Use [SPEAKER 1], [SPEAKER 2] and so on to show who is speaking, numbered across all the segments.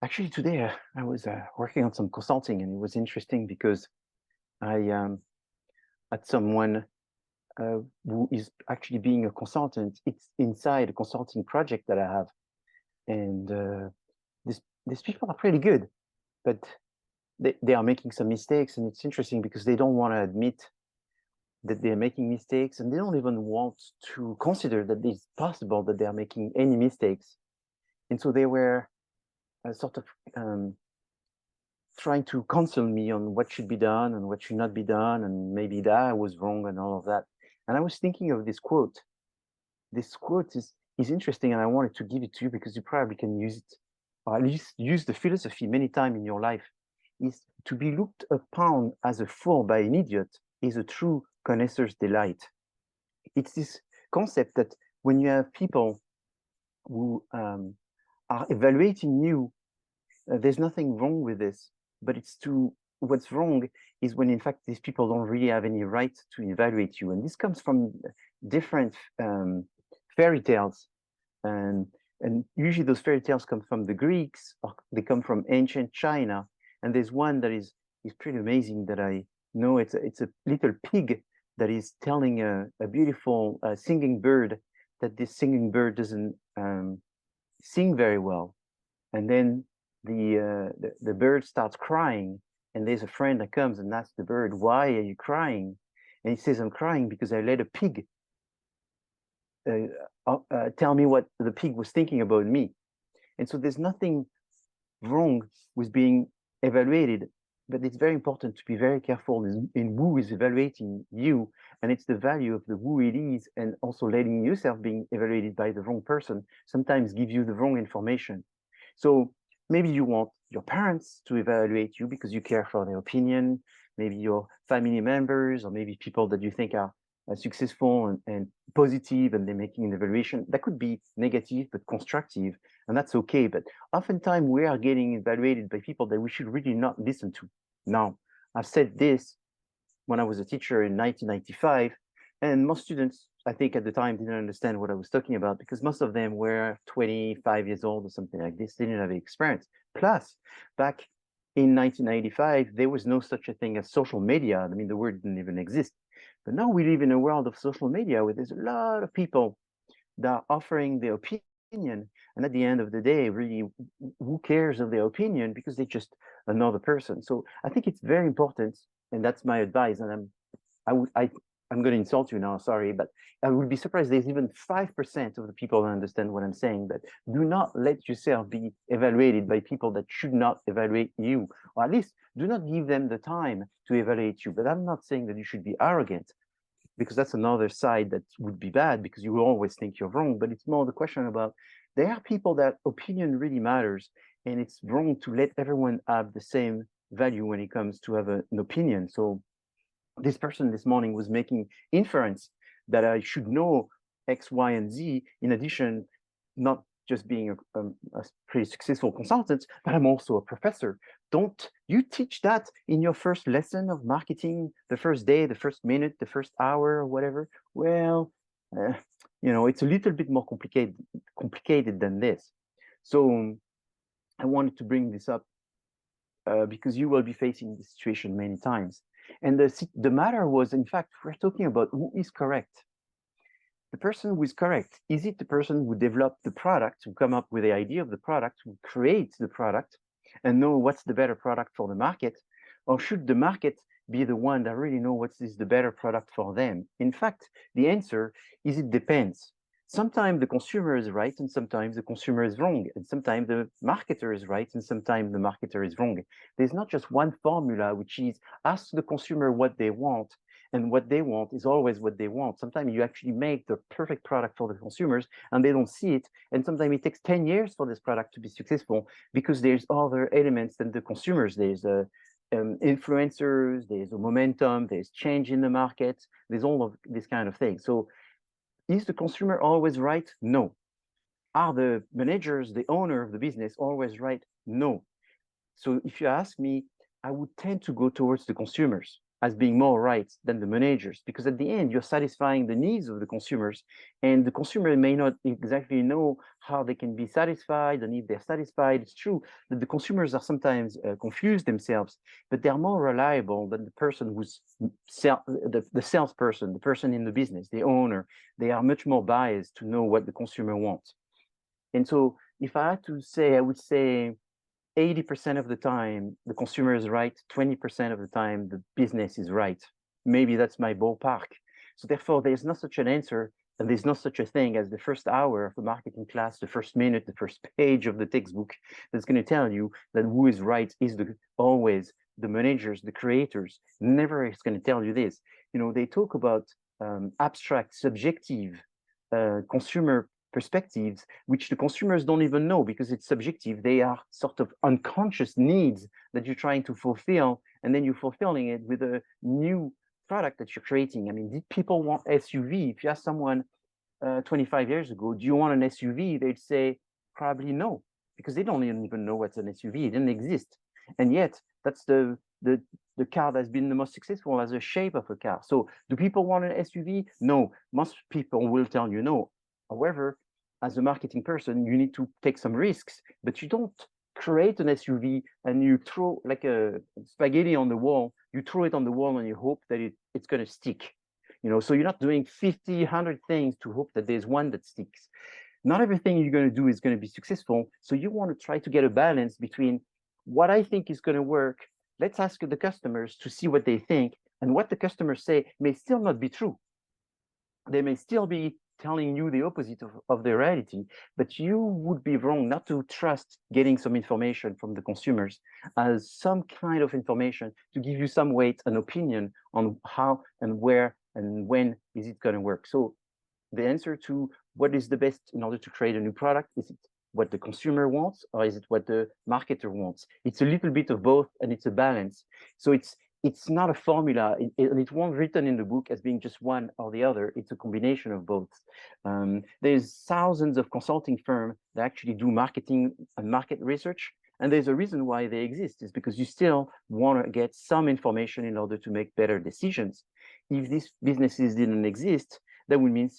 [SPEAKER 1] Actually, today I was working on some consulting, and it was interesting because I had someone who is actually being a consultant. It's inside a consulting project that I have, and these people are pretty good, but they are making some mistakes, and it's interesting because they don't want to admit that they're making mistakes, and they don't even want to consider that it's possible that they are making any mistakes. And so they were sort of trying to counsel me on what should be done and what should not be done, and maybe that I was wrong and all of that. And I was thinking of this quote. This quote is interesting, and I wanted to give it to you because you probably can use it, or at least use the philosophy many times in your life. Is to be looked upon as a fool by an idiot is a true connoisseur's delight. It's this concept that when you have people who are evaluating you, there's nothing wrong with this, but what's wrong is when in fact these people don't really have any right to evaluate you. And this comes from different fairy tales, and usually those fairy tales come from the Greeks, or they come from ancient China. And there's one that is pretty amazing that I know. It's a little pig that is telling a beautiful singing bird that this singing bird doesn't sing very well. And then the bird starts crying, and there's a friend that comes and asks the bird, "Why are you crying?" And he says, "I'm crying because I let a pig tell me what the pig was thinking about me." And so there's nothing wrong with being evaluated, but it's very important to be very careful in who is evaluating you, and it's the value of the who it is, and also letting yourself being evaluated by the wrong person sometimes give you the wrong information. So maybe you want your parents to evaluate you because you care for their opinion, maybe your family members, or maybe people that you think are successful and positive, and they're making an evaluation. That could be negative but constructive, and that's okay. But oftentimes we are getting evaluated by people that we should really not listen to. Now, I've said this when I was a teacher in 1995, and most students, I think at the time, didn't understand what I was talking about because most of them were 25 years old or something like this. They didn't have experience. Plus, back in 1995, there was no such a thing as social media. I mean, the word didn't even exist. But now we live in a world of social media where there's a lot of people that are offering their opinion. And at the end of the day, really, who cares of their opinion because they're just another person. So I think it's very important, and that's my advice. And I'm going to insult you now, sorry, but I would be surprised there's even 5% of the people that understand what I'm saying. But do not let yourself be evaluated by people that should not evaluate you, or at least do not give them the time to evaluate you. But I'm not saying that you should be arrogant, because that's another side that would be bad because you will always think you're wrong. But it's more the question about there are people that opinion really matters, and it's wrong to let everyone have the same value when it comes to have an opinion. So this person this morning was making inference that I should know X, Y, and Z, in addition, not just being a pretty successful consultant, but I'm also a professor. Don't you teach that in your first lesson of marketing, the first day, the first minute, the first hour, or whatever? Well, it's a little bit more complicated than this. So I wanted to bring this up because you will be facing this situation many times. And the matter was, in fact, we're talking about who is correct. The person who is correct, is it the person who developed the product, who come up with the idea of the product, who creates the product, and know what's the better product for the market? Or should the market be the one that really know what is the better product for them? In fact, the answer is it depends. Sometimes the consumer is right, and sometimes the consumer is wrong. And sometimes the marketer is right, and sometimes the marketer is wrong. There's not just one formula, which is ask the consumer what they want, and what they want is always what they want. Sometimes you actually make the perfect product for the consumers and they don't see it. And sometimes it takes 10 years for this product to be successful because there's other elements than the consumers. There's influencers, there's a momentum, there's change in the market, there's all of this kind of thing. So is the consumer always right? No. Are the managers, the owner of the business, always right? No. So if you ask me, I would tend to go towards the consumers. as being more right than the managers, because at the end you're satisfying the needs of the consumers, and the consumer may not exactly know how they can be satisfied and if they're satisfied. It's true that the consumers are sometimes confused themselves, but they're more reliable than the person who's the salesperson, the person in the business, the owner. They are much more biased to know what the consumer wants. And so if I had to say, I would say 80% of the time, the consumer is right, 20% of the time, the business is right. Maybe that's my ballpark. So therefore, there's not such an answer, and there's not such a thing as the first hour of the marketing class, the first minute, the first page of the textbook that's going to tell you that who is right is always the managers, the creators. Never is going to tell you this. You know, they talk about abstract, subjective consumer perspectives, which the consumers don't even know because it's subjective. They are sort of unconscious needs that you're trying to fulfill, and then you're fulfilling it with a new product that you're creating. I mean, did people want SUV? If you ask someone 25 years ago, do you want an SUV? They'd say probably no, because they don't even know what's an SUV. It didn't exist. And yet that's the car that's been the most successful as a shape of a car. So do people want an SUV? No, most people will tell you no. However, as a marketing person, you need to take some risks, but you don't create an SUV and you throw like a spaghetti on the wall, you throw it on the wall and you hope that it's going to stick. You know, so you're not doing 50, 100 things to hope that there's one that sticks. Not everything you're going to do is going to be successful. So you want to try to get a balance between what I think is going to work. Let's ask the customers to see what they think, and what the customers say may still not be true. They may still be telling you the opposite of the reality, but you would be wrong not to trust getting some information from the consumers as some kind of information to give you some weight and opinion on how and where and when is it going to work. So the answer to what is the best in order to create a new product, is it what the consumer wants or is it what the marketer wants? It's a little bit of both, and it's a balance. So it's not a formula, and it won't written in the book as being just one or the other. It's a combination of both. There's thousands of consulting firms that actually do marketing and market research, and there's a reason why they exist. Is because you still want to get some information in order to make better decisions. If these businesses didn't exist, that would mean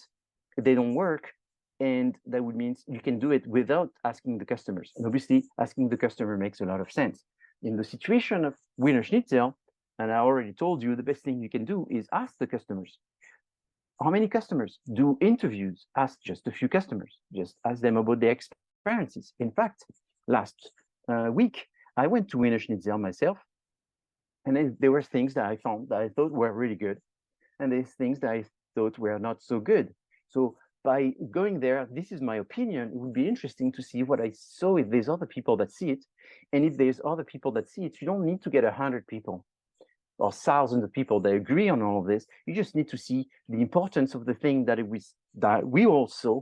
[SPEAKER 1] they don't work, and that would mean you can do it without asking the customers. And obviously, asking the customer makes a lot of sense. In the situation of Wiener Schnitzel, and I already told you, the best thing you can do is ask the customers. How many customers? Do interviews. Ask just a few customers. Just ask them about their experiences. In fact, last week, I went to Wiener Schnitzel myself, and there were things that I found that I thought were really good, and there's things that I thought were not so good. So by going there, this is my opinion, it would be interesting to see what I saw if there's other people that see it. And if there's other people that see it, you don't need to get 100 people or thousands of people that agree on all of this. You just need to see the importance of the thing that we all saw,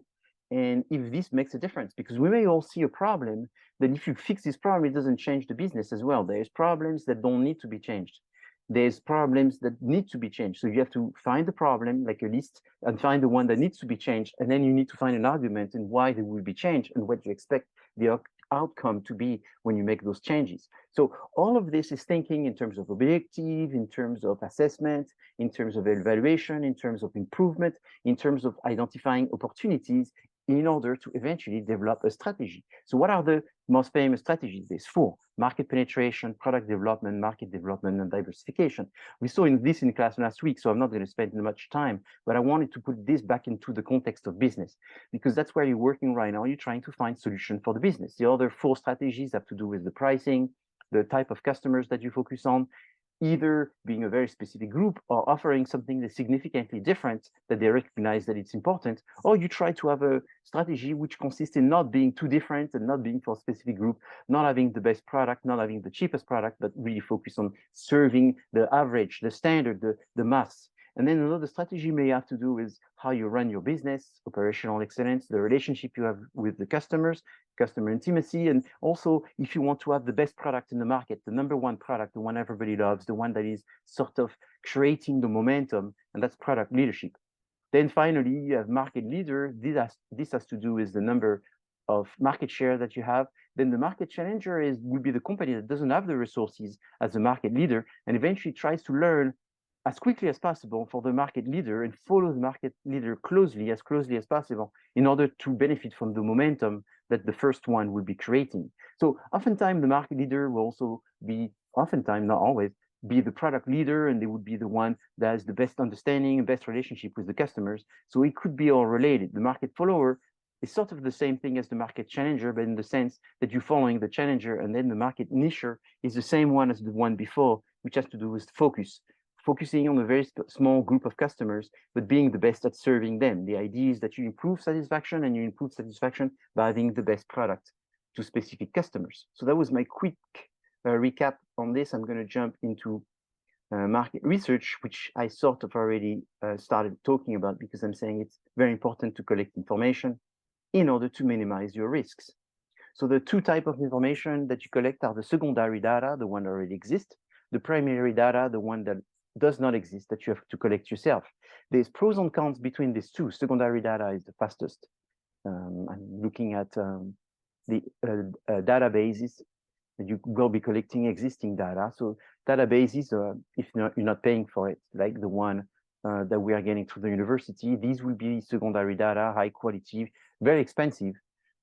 [SPEAKER 1] and if this makes a difference, because we may all see a problem, then if you fix this problem, it doesn't change the business as well. There's problems that don't need to be changed. There's problems that need to be changed. So you have to find the problem, like a list, and find the one that needs to be changed. And then you need to find an argument and why they will be changed and what you expect the outcome to be when you make those changes. So all of this is thinking in terms of objective, in terms of assessment, in terms of evaluation, in terms of improvement, in terms of identifying opportunities in order to eventually develop a strategy. So what are the most famous strategies? There's 4: market penetration, product development, market development, and diversification. We saw this in class last week, so I'm not going to spend much time, but I wanted to put this back into the context of business, because that's where you're working right now. You're trying to find solution for the business. The other 4 strategies have to do with the pricing, the type of customers that you focus on, either being a very specific group or offering something that's significantly different that they recognize that it's important, or you try to have a strategy which consists in not being too different and not being for a specific group, not having the best product, not having the cheapest product, but really focus on serving the average, the standard, the mass. And then another strategy may have to do with how you run your business, operational excellence, the relationship you have with the customers, customer intimacy, and also if you want to have the best product in the market, the #1 product, the one everybody loves, the one that is sort of creating the momentum, and that's product leadership. Then finally, you have market leader. This has to do with the number of market share that you have. Then the market challenger will be the company that doesn't have the resources as a market leader and eventually tries to learn as quickly as possible for the market leader and follow the market leader closely as possible in order to benefit from the momentum that the first one will be creating. So oftentimes the market leader will also be, oftentimes, not always, be the product leader, and they would be the one that has the best understanding and best relationship with the customers. So it could be all related. The market follower is sort of the same thing as the market challenger, but in the sense that you're following the challenger, and then the market nicher is the same one as the one before, which has to do with focus. Focusing on a very small group of customers, but being the best at serving them. The idea is that you improve satisfaction, and you improve satisfaction by having the best product to specific customers. So that was my quick recap on this. I'm going to jump into market research, which I sort of already started talking about, because I'm saying it's very important to collect information in order to minimize your risks. So the two types of information that you collect are the secondary data, the one that already exists, the primary data, the one that does not exist, that you have to collect yourself. There's pros and cons between these two. Secondary data is the fastest. I'm looking at the databases. You will be collecting existing data. So databases, if you're not paying for it, like the one that we are getting through the university, these will be secondary data, high quality, very expensive.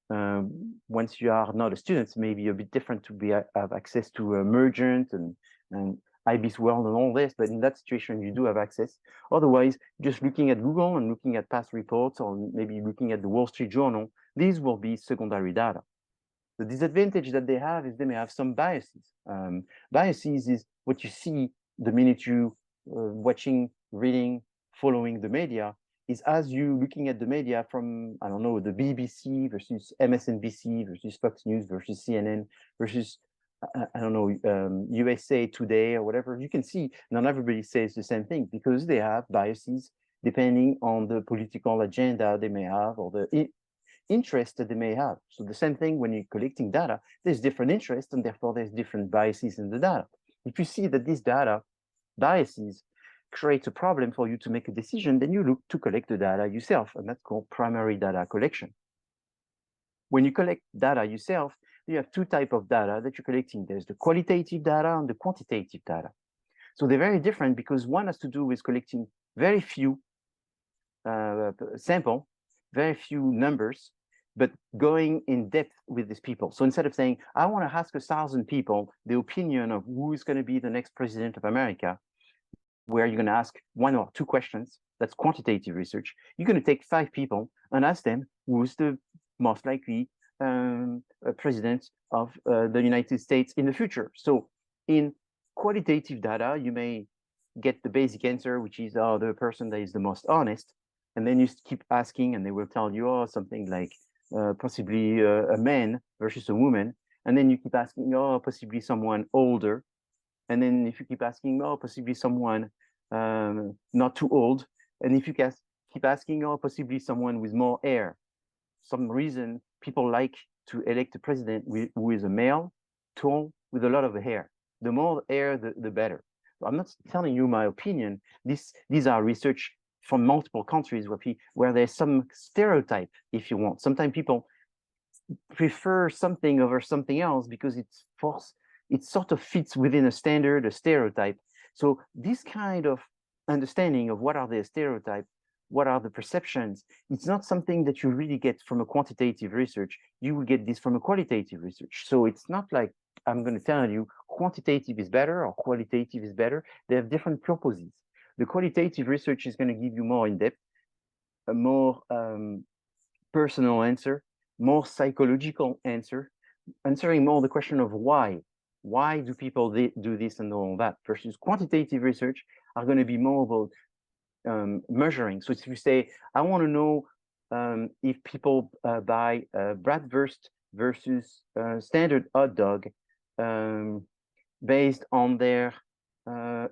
[SPEAKER 1] Once you are not a student, maybe a bit different to have access to Emergent and IBIS World and all this, but in that situation, you do have access. Otherwise, just looking at Google and looking at past reports, or maybe looking at the Wall Street Journal, these will be secondary data. The disadvantage that they have is they may have some biases. Biases is what you see the minute you watching, reading, following the media, is as you looking at the media from, I don't know, the BBC versus MSNBC versus Fox News versus CNN versus, I don't know, USA Today or whatever, you can see not everybody says the same thing, because they have biases depending on the political agenda they may have, or the interest that they may have. So the same thing when you're collecting data, there's different interests, and therefore there's different biases in the data. If you see that these data biases create a problem for you to make a decision, then you look to collect the data yourself, and that's called primary data collection. When you collect data yourself, you have two types of data that you're collecting. There's the qualitative data and the quantitative data. So they're very different, because one has to do with collecting very few sample, very few numbers, but going in depth with these people. So instead of saying, I want to ask 1,000 people the opinion of who is going to be the next president of America, where you're going to ask 1 or 2 questions, that's quantitative research. You're going to take 5 people and ask them who's the most likely president of the United States in the future. So in qualitative data, you may get the basic answer, which is the person that is the most honest. And then you keep asking, and they will tell you, something like possibly a man versus a woman. And then you keep asking, possibly someone older. And then if you keep asking, possibly someone not too old. And if you keep asking, possibly someone with more hair. Some reason people like to elect a president who is a male, tall, with a lot of hair. The more hair, the better. I'm not telling you my opinion. These are research from multiple countries where there's some stereotype, if you want. Sometimes people prefer something over something else because it sort of fits within a standard, a stereotype. So this kind of understanding of what are the stereotypes, what are the perceptions, it's not something that you really get from a quantitative research. You will get this from a qualitative research. So it's not like I'm going to tell you quantitative is better or qualitative is better. They have different purposes. The qualitative research is going to give you more in-depth, a more personal answer, more psychological answer, answering more the question of why. Why do people do this and all that? Versus quantitative research are going to be more about measuring. So if you say, I want to know if people buy bratwurst versus standard hot dog based on their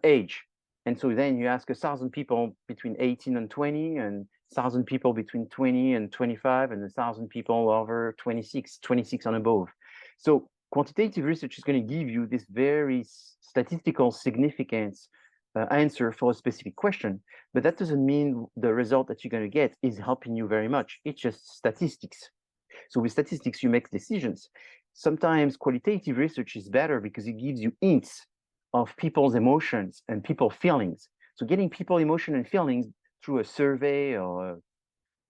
[SPEAKER 1] age. And so then you ask 1,000 people between 18 and 20, and 1,000 people between 20 and 25, and 1,000 people over 26 and above. So quantitative research is going to give you this very statistical significance answer for a specific question, but that doesn't mean the result that you're going to get is helping you very much. It's just statistics. So with statistics, you make decisions. Sometimes qualitative research is better because it gives you hints of people's emotions and people's feelings. So getting people emotion and feelings through a survey or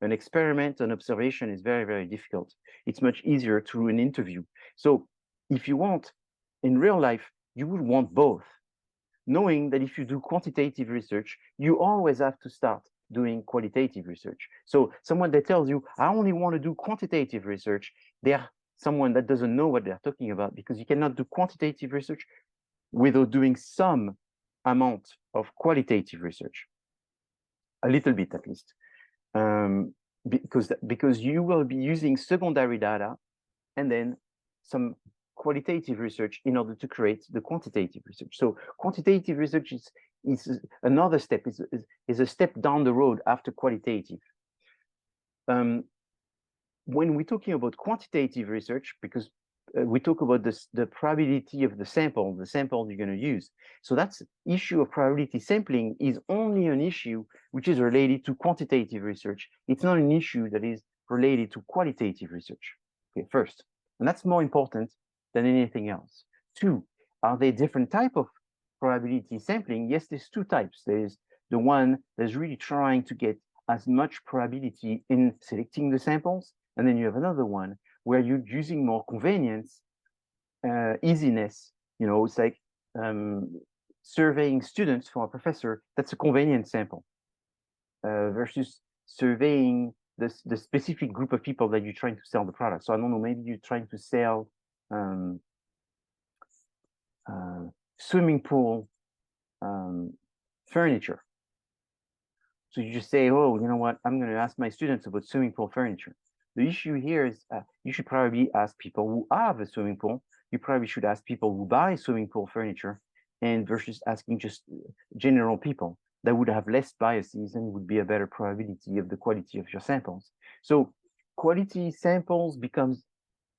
[SPEAKER 1] an experiment, an observation is very, very difficult. It's much easier through an interview. So if you want, in real life, you would want both, knowing that if you do quantitative research, you always have to start doing qualitative research. So someone that tells you, I only want to do quantitative research, they're someone that doesn't know what they're talking about, because you cannot do quantitative research without doing some amount of qualitative research, a little bit at least. Because you will be using secondary data and then some qualitative research in order to create the quantitative research. So quantitative research is another step, is a step down the road after qualitative. When we're talking about quantitative research, because we talk about the probability of the sample you're going to use. So that's issue of probability sampling is only an issue which is related to quantitative research. It's not an issue that is related to qualitative research. Okay, first, and that's more important than anything else. Two, are there different type of probability sampling? Yes, there's two types. There's the one that's really trying to get as much probability in selecting the samples, and then you have another one where you're using more convenience, easiness. You know, it's like surveying students for a professor. That's a convenient sample versus surveying the specific group of people that you're trying to sell the product. So I don't know, maybe you're trying to sell swimming pool furniture. So you just say, oh, you know what, I'm going to ask my students about swimming pool furniture. The issue here is you should probably ask people who have a swimming pool. You probably should ask people who buy swimming pool furniture, and versus asking just general people that would have less biases and would be a better probability of the quality of your samples. So quality samples becomes,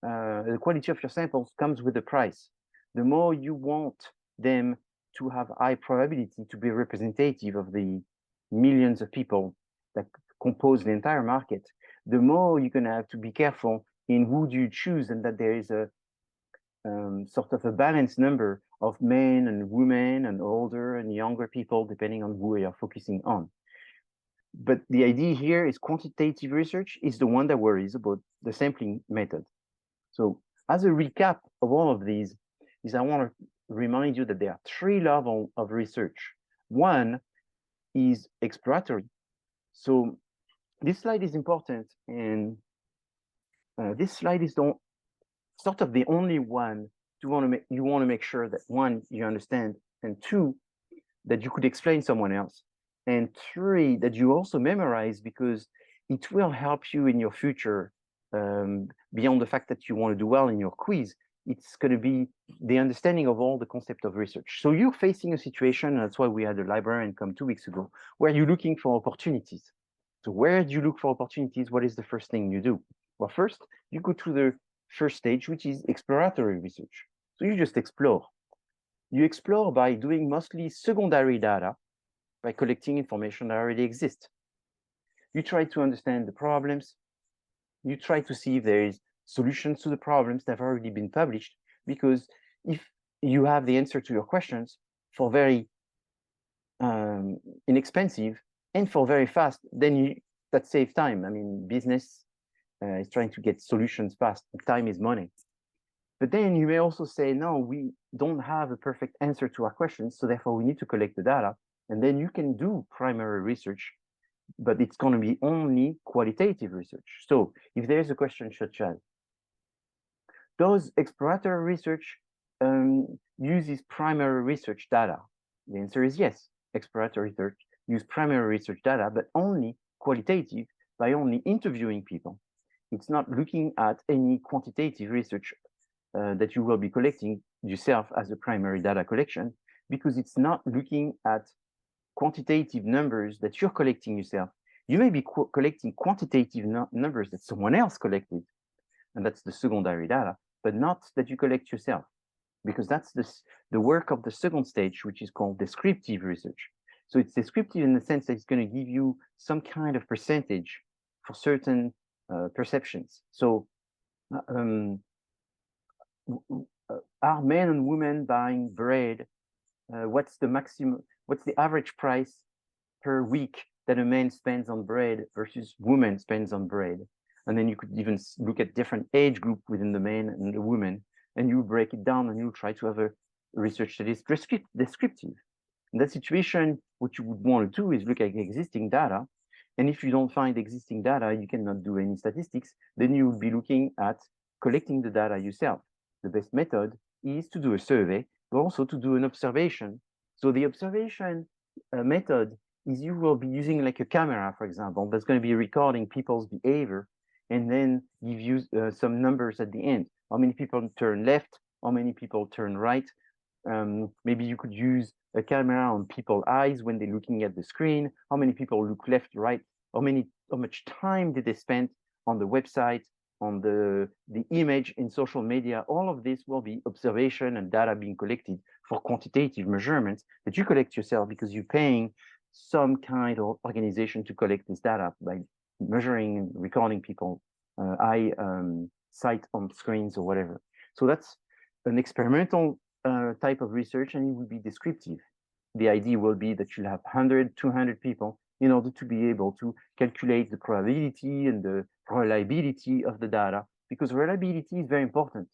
[SPEAKER 1] the quality of your samples comes with the price. The more you want them to have high probability to be representative of the millions of people that compose the entire market, the more you're going to have to be careful in who do you choose, and that there is a sort of a balanced number of men and women and older and younger people, depending on who you're focusing on. But the idea here is quantitative research is the one that worries about the sampling method. So as a recap of all of these, is I want to remind you that there are three levels of research. One is exploratory. So this slide is important, and this slide is sort of the only one you want to make sure that, one, you understand, and two, that you could explain someone else, and three, that you also memorize, because it will help you in your future. Beyond the fact that you want to do well in your quiz, it's going to be the understanding of all the concept of research. So you're facing a situation, and that's why we had a librarian come 2 weeks ago, where you're looking for opportunities. So where do you look for opportunities? What is the first thing you do? Well, first, you go to the first stage, which is exploratory research. So you just explore. You explore by doing mostly secondary data, by collecting information that already exists. You try to understand the problems. You try to see if there is solutions to the problems that have already been published, because if you have the answer to your questions for very inexpensive and for very fast, then that saves time. I mean, business is trying to get solutions fast. Time is money. But then you may also say, no, we don't have a perfect answer to our questions, so therefore we need to collect the data. And then you can do primary research, but it's going to be only qualitative research. So if there's a question such as, does exploratory research uses primary research data? The answer is yes. Exploratory research use primary research data, but only qualitative, by only interviewing people. It's not looking at any quantitative research that you will be collecting yourself as a primary data collection, because it's not looking at quantitative numbers that you're collecting yourself. You may be collecting quantitative numbers that someone else collected, and that's the secondary data, but not that you collect yourself, because that's the work of the second stage, which is called descriptive research. So it's descriptive in the sense that it's going to give you some kind of percentage for certain perceptions. So are men and women buying bread? What's the average price per week that a man spends on bread versus woman spends on bread. And then you could even look at different age group within the man and the woman, and you break it down and you try to have a research that is descriptive. In that situation, what you would want to do is look at existing data. And if you don't find existing data, you cannot do any statistics, then you would be looking at collecting the data yourself. The best method is to do a survey, but also to do an observation. So the observation method is you will be using like a camera, for example, that's going to be recording people's behavior and then give you some numbers at the end. How many people turn left? How many people turn right? Maybe you could use a camera on people's eyes when they're looking at the screen. How many people look left, right? How much time did they spend on the website, on the image in social media? All of this will be observation and data being collected for quantitative measurements that you collect yourself because you're paying some kind of organization to collect this data by measuring and recording people eye sight on screens or whatever. So that's an experimental type of research, and it will be descriptive. The idea will be that you'll have 100, 200 people in order to be able to calculate the probability and the reliability of the data, because reliability is very important.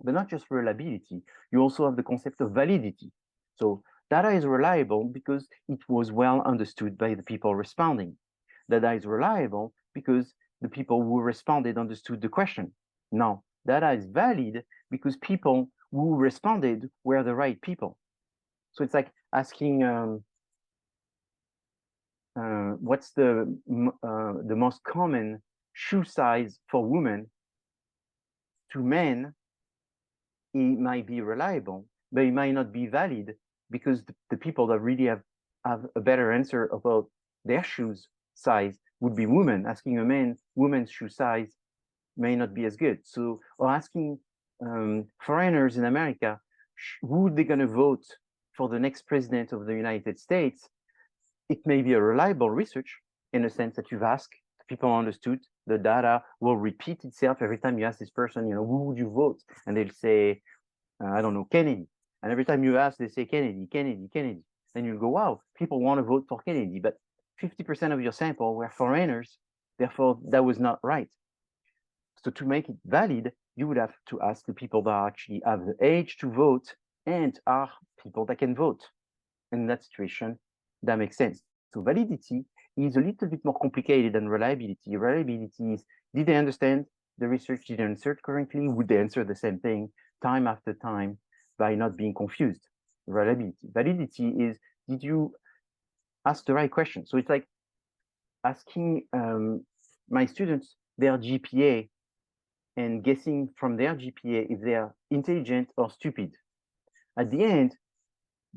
[SPEAKER 1] But not just reliability, you also have the concept of validity. So data is reliable because it was well understood by the people responding. Data is reliable because the people who responded understood the question. Now, data is valid because people who responded were the right people. So it's like asking what's the most common shoe size for women to men. It might be reliable, but it might not be valid because the people that really have a better answer about their shoes size would be women. Asking a man woman's shoe size may not be as good. So, or asking foreigners in America who they're going to vote for the next president of the United States, it may be a reliable research in the sense that you've asked, people understood, the data will repeat itself every time you ask this person, you know, who would you vote? And they'll say, I don't know, Kennedy. And every time you ask, they say Kennedy, Kennedy, Kennedy. And you go, wow, people want to vote for Kennedy, but 50% of your sample were foreigners, therefore that was not right. So to make it valid, you would have to ask the people that actually have the age to vote and are people that can vote. And in that situation, that makes sense. So validity is a little bit more complicated than reliability. Reliability is, did they understand the research? Did they answer it correctly? Would they answer the same thing time after time by not being confused? Reliability. Validity is, did you ask the right question? So it's like asking my students their GPA and guessing from their GPA if they are intelligent or stupid. At the end,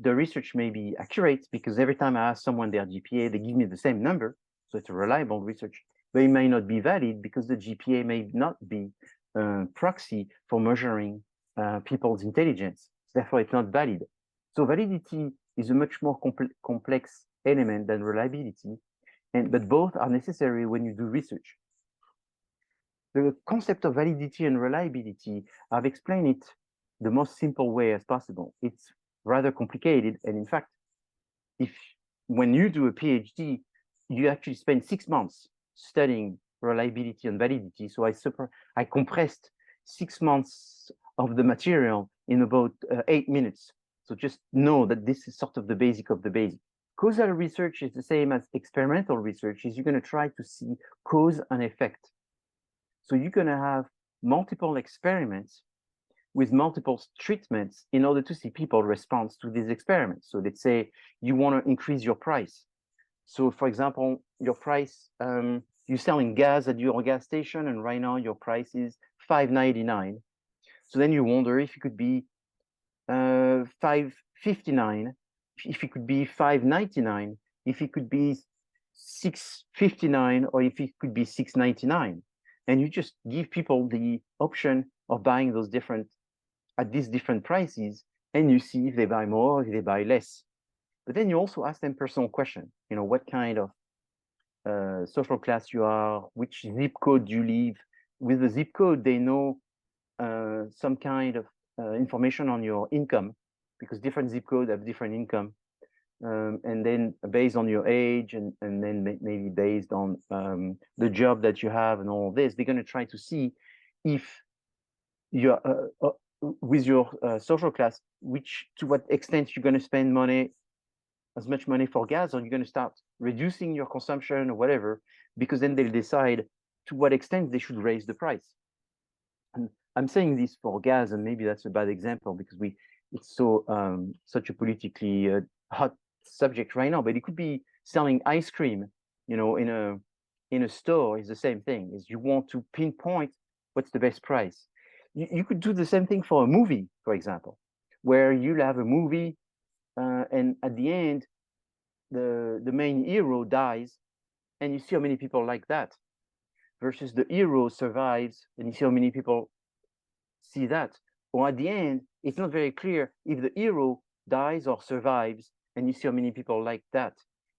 [SPEAKER 1] the research may be accurate because every time I ask someone their GPA, they give me the same number. So it's a reliable research, but it may not be valid because the GPA may not be a proxy for measuring people's intelligence. Therefore, it's not valid. So validity is a much more complex element than reliability, but both are necessary when you do research. The concept of validity and reliability, I've explained it the most simple way as possible. It's rather complicated. And in fact, when you do a PhD, you actually spend 6 months studying reliability and validity. So I compressed 6 months of the material in about 8 minutes. So just know that this is sort of the basic of the basic. Causal research is the same as experimental research. Is you're going to try to see cause and effect. So you're going to have multiple experiments with multiple treatments in order to see people respond to these experiments. So let's say you want to increase your price. So for example, your price, you're selling gas at your gas station, and right now your price is $5.99. So then you wonder if it could be $5.59, if it could be $5.99, if it could be $6.59, or if it could be $6.99. And you just give people the option of buying those at these different prices, and you see if they buy more, if they buy less. But then you also ask them personal question, you know, what kind of social class you are, which zip code you live. With the zip code, they know some kind of information on your income, because different zip codes have different income. and then based on your age and then maybe based on the job that you have and all this, they're going to try to see if you're with your social class, to what extent you're going to spend money, as much money for gas, or you're going to start reducing your consumption or whatever, because then they'll decide to what extent they should raise the price. And I'm saying this for gas, and maybe that's a bad example because it's so such a politically hot subject right now. But it could be selling ice cream, in a store is the same thing. Is you want to pinpoint what's the best price. You could do the same thing for a movie, for example, where you'll have a movie, and at the end, the main hero dies, and you see how many people like that, versus the hero survives, and you see how many people see that. Or at the end, it's not very clear if the hero dies or survives, and you see how many people like that.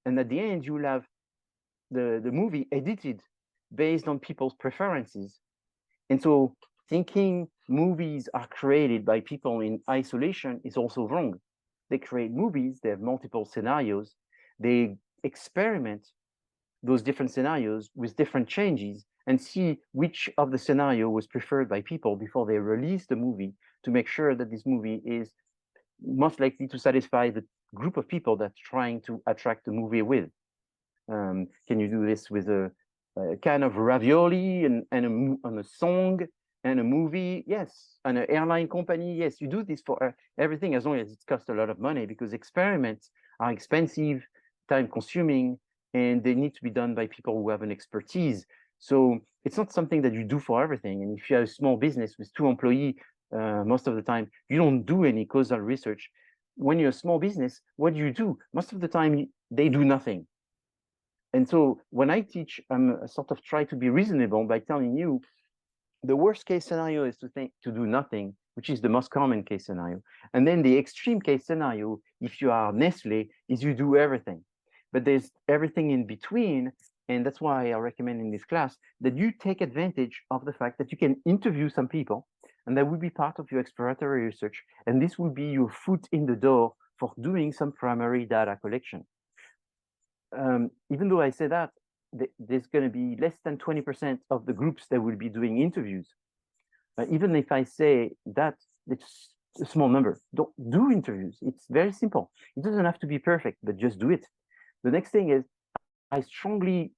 [SPEAKER 1] And at the end, you'll have the movie edited based on people's preferences. And so thinking movies are created by people in isolation is also wrong. They create movies, they have multiple scenarios, they experiment those different scenarios with different changes and see which of the scenario was preferred by people before they release the movie, to make sure that this movie is most likely to satisfy the group of people that's trying to attract the movie with. Can you do this with a kind of ravioli and a song and a movie? Yes. And an airline company? Yes. You do this for everything, as long as it costs a lot of money, because experiments are expensive, time consuming, and they need to be done by people who have an expertise. So it's not something that you do for everything. And if you have a small business with 2 employees, most of the time, you don't do any causal research. When you're a small business, what do? Most of the time, they do nothing. And so when I teach, I'm sort of try to be reasonable by telling you the worst case scenario is to do nothing, which is the most common case scenario. And then the extreme case scenario, if you are Nestle, is you do everything. But there's everything in between. And that's why I recommend in this class that you take advantage of the fact that you can interview some people, and that will be part of your exploratory research. And this will be your foot in the door for doing some primary data collection. Even though I say that, there's going to be less than 20% of the groups that will be doing interviews. Even if I say that, it's a small number. Don't do interviews. It's very simple. It doesn't have to be perfect, but just do it. The next thing is, I strongly,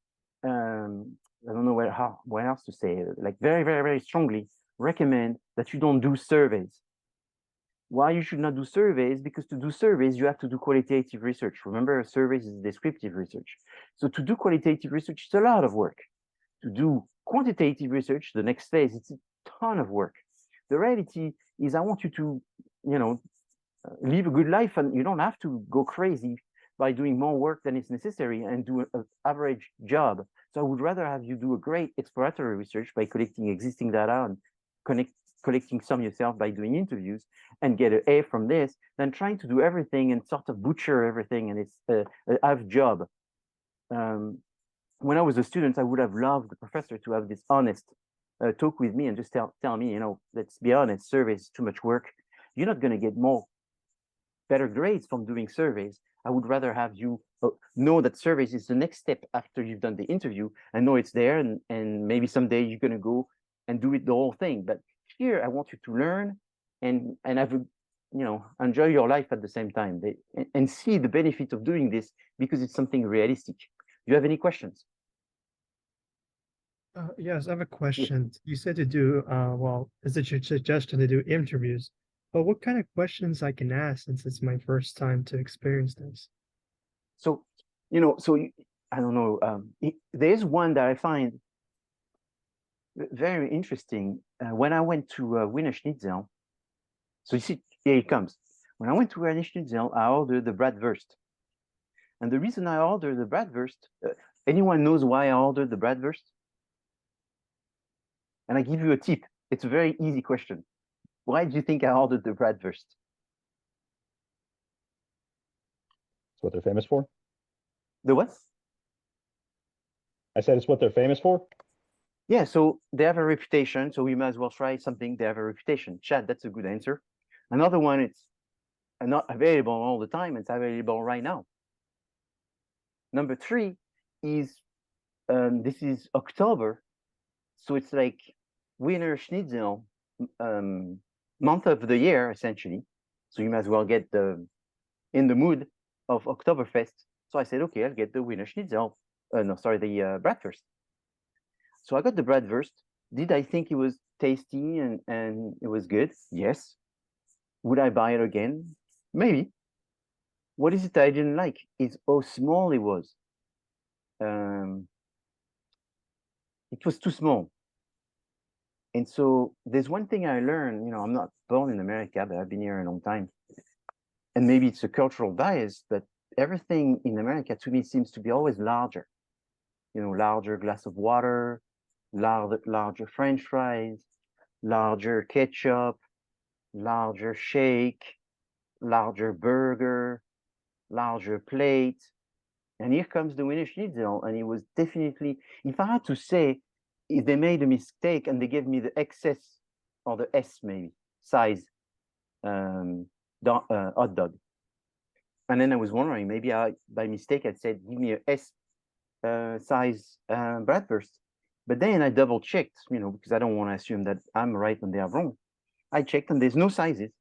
[SPEAKER 1] I don't know what else to say, like very, very, very strongly recommend that you don't do surveys. Why you should not do surveys? Because to do surveys, you have to do qualitative research. Remember, surveys is descriptive research. So to do qualitative research, it's a lot of work. To do quantitative research, the next phase, it's a ton of work. The reality is I want you to, live a good life, and you don't have to go crazy by doing more work than is necessary and do an average job. So I would rather have you do a great exploratory research by collecting existing data and collecting some yourself by doing interviews and get an A from this, than trying to do everything and sort of butcher everything, and it's a half job. When I was a student, I would have loved the professor to have this honest talk with me and just tell me, let's be honest, surveys is too much work. You're not going to get better grades from doing surveys. I would rather have you know that surveys is the next step after you've done the interview, and know it's there, and maybe someday you're going to go and do it the whole thing. But here, I want you to learn and have enjoy your life at the same time, and see the benefit of doing this, because it's something realistic. Do you have any questions?
[SPEAKER 2] Yes, I have a question. You said to do, is it your suggestion to do interviews? But what kind of questions I can ask, since it's my first time to experience this?
[SPEAKER 1] So, I don't know. There's one that I find very interesting. When I went to Wiener Schnitzel, so you see, here it comes. When I went to Wiener Schnitzel, I ordered the bratwurst. And the reason I ordered the bratwurst, anyone knows why I ordered the bratwurst? And I give you a tip. It's a very easy question. Why do you think I ordered the bratwurst?
[SPEAKER 3] It's what they're famous for.
[SPEAKER 1] The what?
[SPEAKER 3] I said it's what they're famous for.
[SPEAKER 1] Yeah, so they have a reputation, so we might as well try something. They have a reputation. Chad, that's a good answer. Another one, it's not available all the time. It's available right now. Number 3 is this is October, so it's like Wiener Schnitzel month of the year essentially. So you might as well get in the mood of Oktoberfest. So I said, okay, I'll get the Wiener Schnitzel. No, sorry, the bratwurst. So I got the bratwurst. Did I think it was tasty and it was good? Yes. Would I buy it again? Maybe. What is it I didn't like? Is how small it was. It was too small. And so there's one thing I learned, you know, I'm not born in America, but I've been here a long time. And maybe it's a cultural bias, but everything in America to me seems to be always larger. You know, larger glass of water, larger French fries, larger ketchup, larger shake, larger burger, larger plate. And here comes the Wiener Schnitzel, and it was definitely, if I had to say, if they made a mistake and they gave me the XS or the S maybe size hot dog, and then I was wondering, maybe I by mistake I'd said give me a S size bratwurst, but then I double checked, you know, because I don't want to assume that I'm right and they are wrong. I checked and there's no sizes,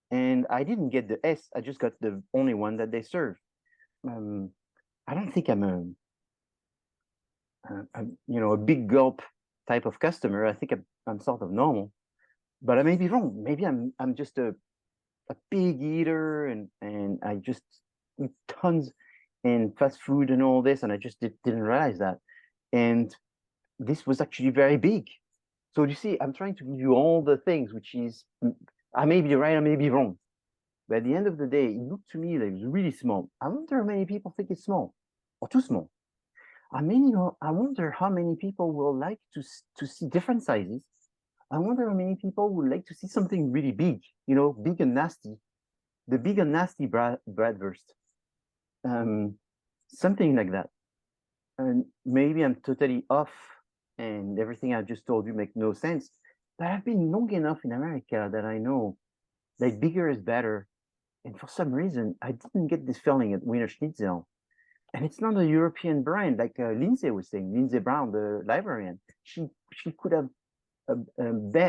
[SPEAKER 1] and I didn't get the S. I just got the only one that they serve. I don't think I'm you know, a big gulp type of customer. I think I'm sort of normal, but I may be wrong. Maybe I'm just a big eater and I just eat tons and fast food and all this, and I just didn't realize that. And this was actually very big. So you see, I'm trying to give you all the things, which is I may be right, I may be wrong. But at the end of the day, it looked to me like it was really small. I wonder how many people think it's small or too small. I mean, I wonder how many people will like to see different sizes. I wonder how many people would like to see something really big, you know, big and nasty, the big and nasty bratwurst, something like that. And maybe I'm totally off, and everything I just told you makes no sense. But I've been long enough in America that I know that bigger is better. And for some reason, I didn't get this feeling at Wiener Schnitzel. And it's not a European brand, like Lindsay was saying, Lindsay Brown, the librarian. She could have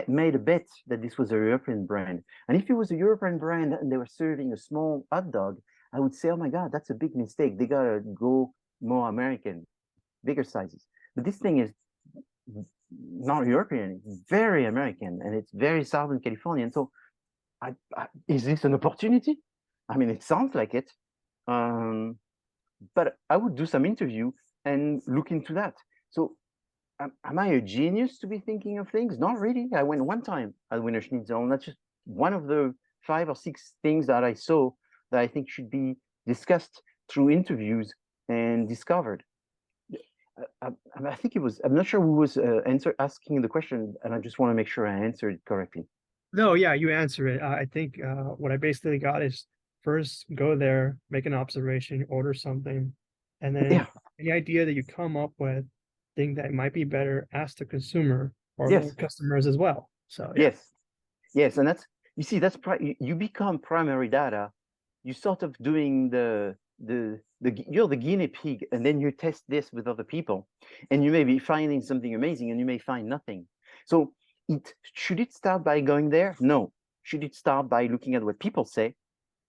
[SPEAKER 1] made a bet that this was a European brand. And if it was a European brand and they were serving a small hot dog, I would say, oh my God, that's a big mistake. They gotta go more American, bigger sizes. But this thing is not European, it's very American, and it's very Southern Californian. So is this an opportunity? I mean, it sounds like it. But I would do some interview and look into that. So am I a genius to be thinking of things? Not really. I went one time at Wiener Schnitzel, and that's just one of the 5 or 6 things that I saw that I think should be discussed through interviews and discovered. I think it was, I'm not sure who was asking the question, and I just want to make sure I answered it correctly.
[SPEAKER 2] No, yeah, you answer it. I think what I basically got is first go there, make an observation, order something, and then
[SPEAKER 1] Yeah.
[SPEAKER 2] the idea that you come up with, think that it might be better, ask the consumer or
[SPEAKER 1] Yes.
[SPEAKER 2] customers as well. So yeah.
[SPEAKER 1] Yes, and that's, you see, that's you become primary data. You sort of doing you're the guinea pig, and then you test this with other people, and you may be finding something amazing, and you may find nothing. So should it start by going there? No. Should it start by looking at what people say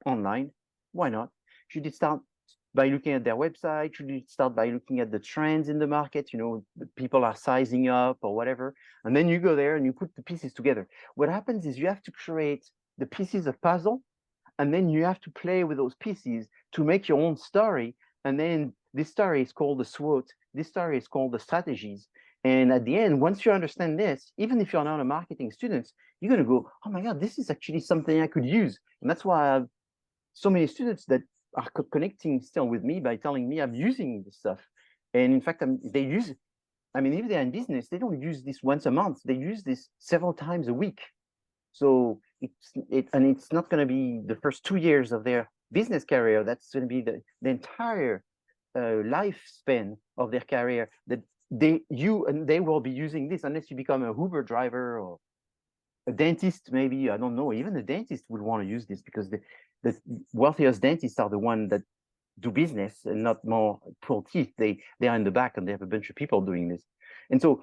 [SPEAKER 1] online? Why not? Should it start by looking at their website? Should it start by looking at the trends in the market? You know, people are sizing up or whatever, and then you go there and you put the pieces together. What happens is you have to create the pieces of puzzle, and then you have to play with those pieces to make your own story. And then this story is called the SWOT. This story is called the strategies. And at the end, once you understand this, even if you're not a marketing student, you're going to go, oh my God, this is actually something I could use. And that's why I have so many students that are connecting still with me by telling me I'm using this stuff. And in fact, they use, I mean, if they're in business, they don't use this once a month. They use this several times a week. So it's not going to be the first 2 years of their business career. That's going to be the entire lifespan of their career that they will be using this, unless you become a Uber driver or a dentist, maybe. I don't know. Even the dentist would want to use this, because the wealthiest dentists are the ones that do business and not more pull teeth. They are in the back and they have a bunch of people doing this. And so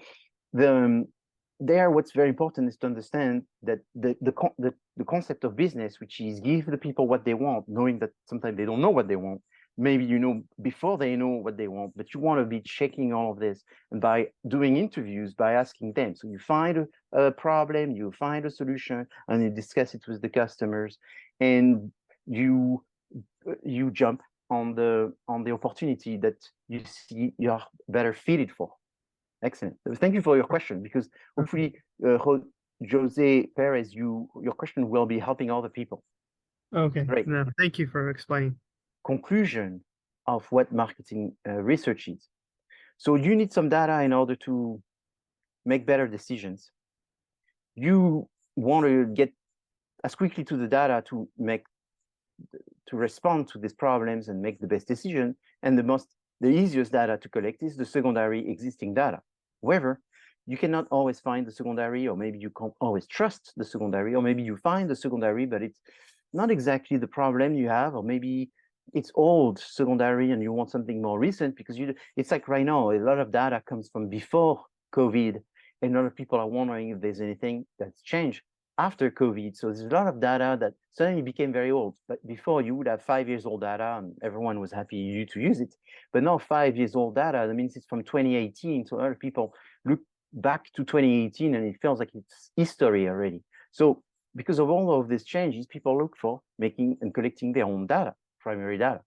[SPEAKER 1] what's very important is to understand that the concept of business, which is give the people what they want, knowing that sometimes they don't know what they want. Maybe you know before they know what they want, but you want to be checking all of this, and by doing interviews, by asking them. So you find a problem, you find a solution, and you discuss it with the customers, and you jump on the opportunity that you see you are better fitted for. Excellent. Thank you for your question, because hopefully, Jose Perez, your question will be helping other people.
[SPEAKER 2] Okay,
[SPEAKER 1] Great.
[SPEAKER 2] no, thank you for explaining.
[SPEAKER 1] Conclusion of what marketing research is. So you need some data in order to make better decisions. You want to get as quickly to the data to respond to these problems and make the best decision. And the easiest data to collect is the secondary existing data. However, you cannot always find the secondary, or maybe you can't always trust the secondary, or maybe you find the secondary, but it's not exactly the problem you have, or maybe it's old secondary and you want something more recent, because it's like right now, a lot of data comes from before COVID, and a lot of people are wondering if there's anything that's changed after COVID. So there's a lot of data that suddenly became very old. But before, you would have 5 years old data and everyone was happy to use it. But now 5 years old data, that means it's from 2018. So other people look back to 2018 and it feels like it's history already. So because of all of these changes, people look for making and collecting their own data, primary data.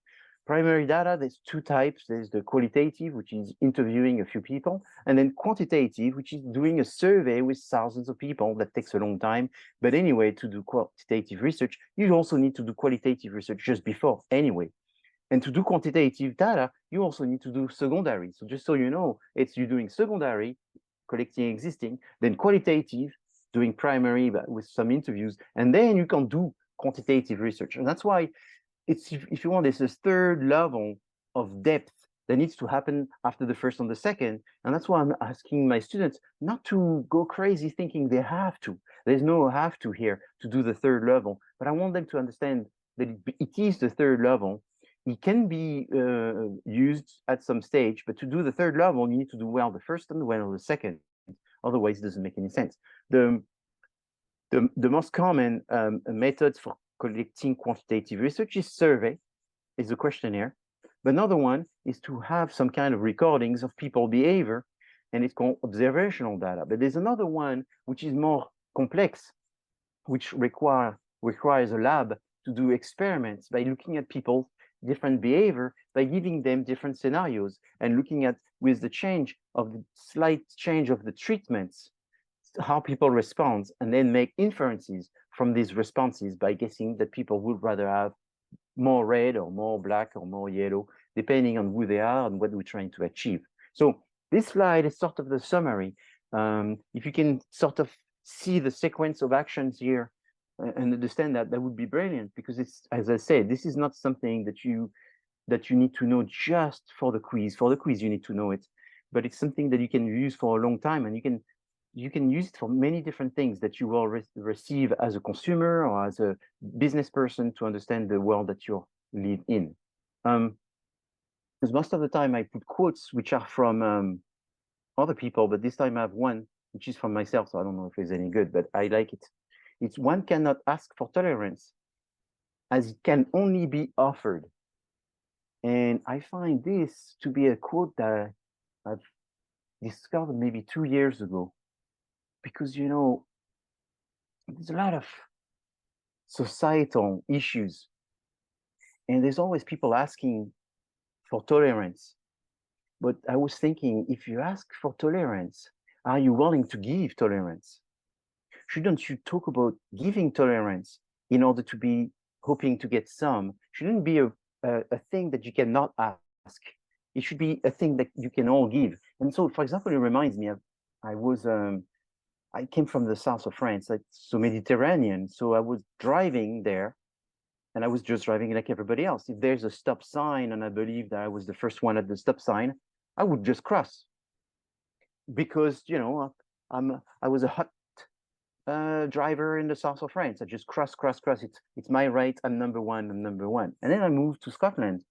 [SPEAKER 1] Primary data, there's two types. There's the qualitative, which is interviewing a few people, and then quantitative, which is doing a survey with thousands of people. That takes a long time. But anyway, to do quantitative research, you also need to do qualitative research just before anyway. And to do quantitative data, you also need to do secondary. So just so you know, it's you doing secondary, collecting existing, then qualitative, doing primary but with some interviews, and then you can do quantitative research. And that's why it's, if you want, there's this third level of depth that needs to happen after the first and the second. And that's why I'm asking my students not to go crazy thinking they have to. There's no have to here to do the third level, but I want them to understand that it is the third level. It can be used at some stage, but to do the third level, you need to do well the first and well the second. Otherwise, it doesn't make any sense. The most common methods for collecting quantitative research is survey, is a questionnaire. But another one is to have some kind of recordings of people behavior, and it's called observational data. But there's another one which is more complex, which requires a lab to do experiments by looking at people's different behavior, by giving them different scenarios and looking at, with the slight change of the treatments, how people respond, and then make inferences from these responses by guessing that people would rather have more red or more black or more yellow, depending on who they are and what we're trying to achieve. So this slide is sort of the summary. If you can sort of see the sequence of actions here and understand that, that would be brilliant, because it's, as I said, this is not something that you need to know just for the quiz. For the quiz, you need to know it, but it's something that you can use for a long time, and you can use it for many different things that you will receive as a consumer or as a business person to understand the world that you live in. Because most of the time I put quotes which are from other people, but this time I have one which is from myself, so I don't know if it's any good, but I like it. It's, one cannot ask for tolerance as it can only be offered. And I find this to be a quote that I've discovered maybe 2 years ago, because, you know, there's a lot of societal issues, and there's always people asking for tolerance. But I was thinking, if you ask for tolerance, are you willing to give tolerance? Shouldn't you talk about giving tolerance in order to be hoping to get some? Shouldn't be a thing that you cannot ask. It should be a thing that you can all give. And so, for example, it reminds me of, I came from the south of France, like, so Mediterranean. So I was driving there, and I was just driving like everybody else. If there's a stop sign and I believe that I was the first one at the stop sign, I would just cross, because, you know, I was a hot driver in the south of France. I just cross. It's my right. I'm number one. And then I moved to Scotland,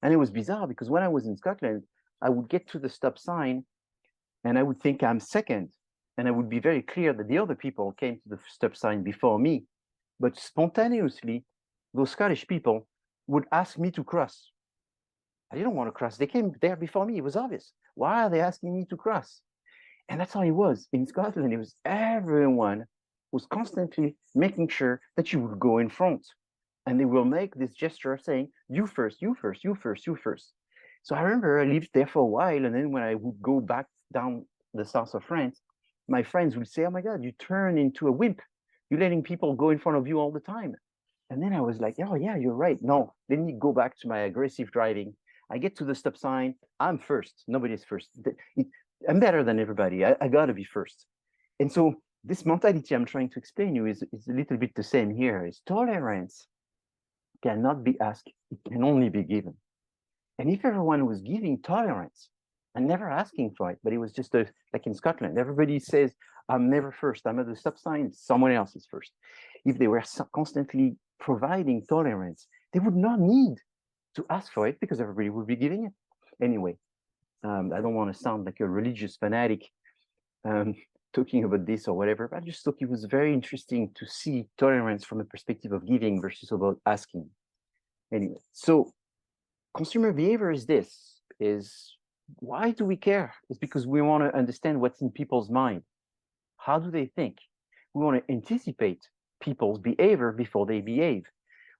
[SPEAKER 1] And it was bizarre because when I was in Scotland, I would get to the stop sign and I would think I'm second. And I would be very clear that the other people came to the stop sign before me. But spontaneously, those Scottish people would ask me to cross. I didn't want to cross. They came there before me. It was obvious. Why are they asking me to cross? And that's how it was in Scotland. It was everyone was constantly making sure that you would go in front. And they will make this gesture of saying, you first, you first, you first, you first. So I remember I lived there for a while. And then when I would go back down the south of France, my friends would say, oh my God, you turn into a wimp. You're letting people go in front of you all the time. And then I was like, oh yeah, you're right. No, let me go back to my aggressive driving. I get to the stop sign. I'm first. Nobody's first. I'm better than everybody. I gotta be first. And so this mentality I'm trying to explain you is a little bit the same here. Is tolerance cannot be asked. It can only be given. And if everyone was giving tolerance and never asking for it, but it was just like in Scotland, everybody says, I'm never first. I'm at the stop sign. Someone else is first. If they were constantly providing tolerance, they would not need to ask for it because everybody would be giving it. Anyway, I don't want to sound like a religious fanatic talking about this or whatever, but I just thought it was very interesting to see tolerance from a perspective of giving versus about asking. Anyway, so consumer behavior is this, is why do we care? It's because we want to understand what's in people's mind. How do they think? We want to anticipate people's behavior before they behave.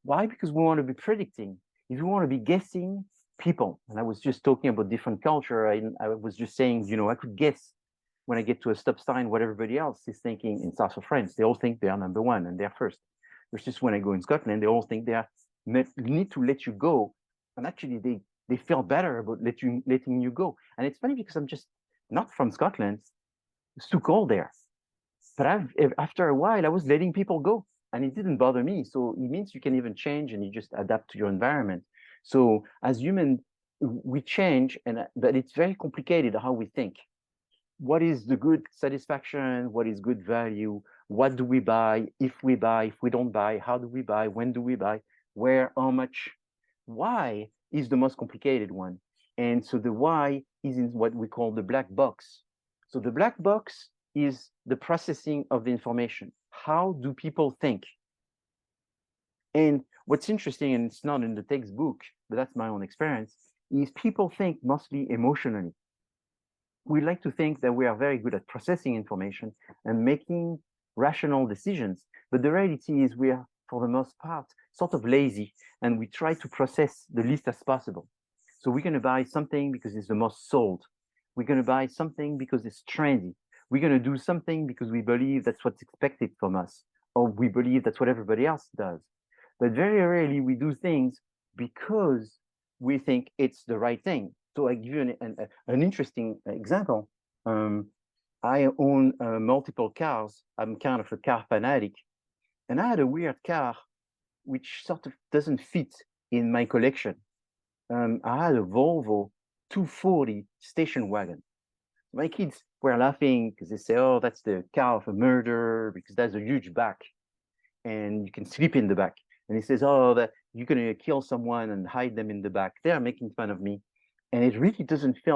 [SPEAKER 1] Why? Because we want to be predicting. If you want to be guessing people, and I was just talking about different culture, I was just saying, you know, I could guess when I get to a stop sign what everybody else is thinking in south of France. They all think they are number one and they're first. Versus when I go in Scotland, they all think they are need to let you go. And actually they feel better about letting you go. And it's funny because I'm just not from Scotland. It's too cold there. But after a while, I was letting people go and it didn't bother me. So it means you can even change and you just adapt to your environment. So as humans, we change, but it's very complicated how we think. What is the good satisfaction? What is good value? What do we buy? If we don't buy, how do we buy? When do we buy? Where, how much? Why is the most complicated one. And so the why is in what we call the black box. So the black box is the processing of the information. How do people think? And what's interesting, and it's not in the textbook, but that's my own experience, is people think mostly emotionally. We like to think that we are very good at processing information and making rational decisions. But the reality is we are, for the most part, sort of lazy, and we try to process the least as possible. So we're going to buy something because it's the most sold. We're going to buy something because it's trendy. We're going to do something because we believe that's what's expected from us, or we believe that's what everybody else does. But very rarely we do things because we think it's the right thing. So I give you an interesting example. I own multiple cars. I'm kind of a car fanatic. And I had a weird car which sort of doesn't fit in my collection. I had a Volvo 240 station wagon. My kids were laughing because they say, oh, that's the car of a murderer because that's a huge back and you can sleep in the back. And he says, oh, that you're going to kill someone and hide them in the back. They're making fun of me. And it really doesn't fit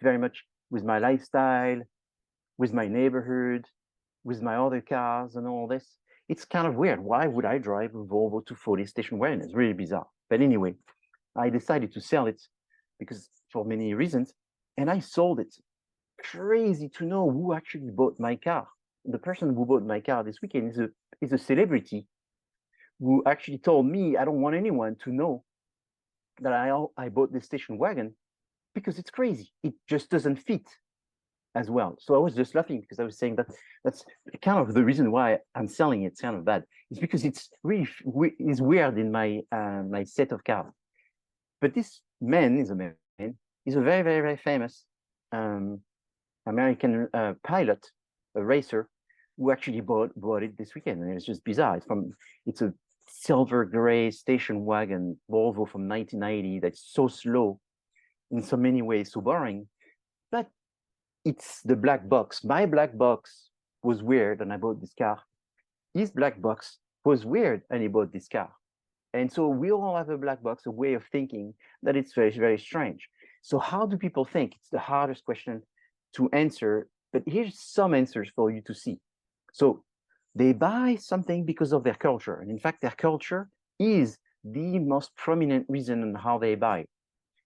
[SPEAKER 1] very much with my lifestyle, with my neighborhood, with my other cars and all this. It's kind of weird. Why would I drive a Volvo 240 station wagon? It's really bizarre. But anyway, I decided to sell it because for many reasons, and I sold it. Crazy to know who actually bought my car. The person who bought my car this weekend is a celebrity who actually told me, I don't want anyone to know that I bought this station wagon because it's crazy. It just doesn't fit as well. So I was just laughing because I was saying that that's kind of the reason why I'm selling it. It's kind of bad. It's because it's really is weird in my my set of cars. But this man is a man. He's a very, very, very famous American pilot, a racer, who actually bought it this weekend. And it's just bizarre. It's a silver gray station wagon Volvo from 1990 that's so slow, in so many ways, so boring. But it's the black box. My black box was weird and I bought this car. His black box was weird and he bought this car. And so we all have a black box, a way of thinking that it's very, very strange. So how do people think? It's the hardest question to answer, but here's some answers for you to see. So they buy something because of their culture. And in fact, their culture is the most prominent reason on how they buy.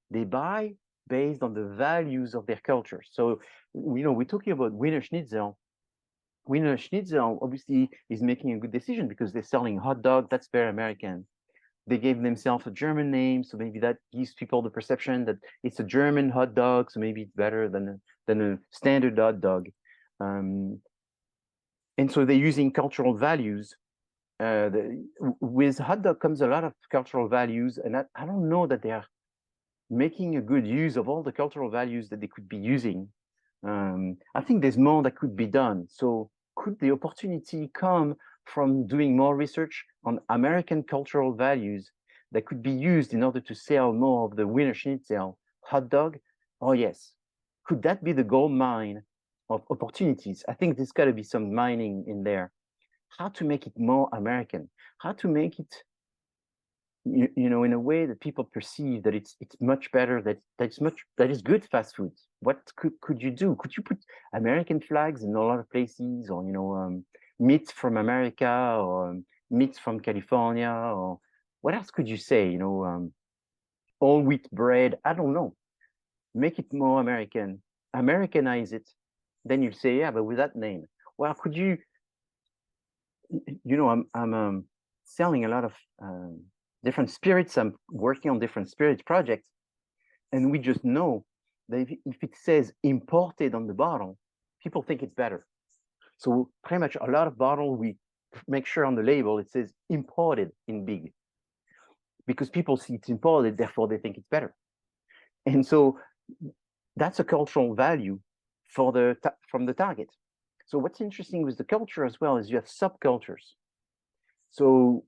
[SPEAKER 1] They buy based on the values of their culture. So, we're talking about Wiener Schnitzel. Wiener Schnitzel obviously is making a good decision because they're selling hot dog. That's very American. They gave themselves a German name, so maybe that gives people the perception that it's a German hot dog, so maybe it's better than a standard hot dog. And so they're using cultural values. With hot dog comes a lot of cultural values, and I don't know that they are making a good use of all the cultural values that they could be using. I think there's more that could be done. So could the opportunity come from doing more research on American cultural values that could be used in order to sell more of the Wiener Schnitzel hot dog? Oh, yes. Could that be the gold mine of opportunities? I think there's got to be some mining in there. How to make it more American? How to make it, in a way that people perceive that it's much better, that is good fast food. What could you do? Could you put American flags in a lot of places, or meat from America, or meat from California, or what else could you say? All wheat bread. I don't know. Make it more American, Americanize it. Then you say, yeah, but with that name. Well, could you? I'm selling a lot of different spirits. I'm working on different spirits projects, and we just know that if it says imported on the bottle, people think it's better. So pretty much a lot of bottle, we make sure on the label it says imported in big, because people see it's imported, therefore they think it's better. And so that's a cultural value from the target. So what's interesting with the culture as well is you have subcultures. So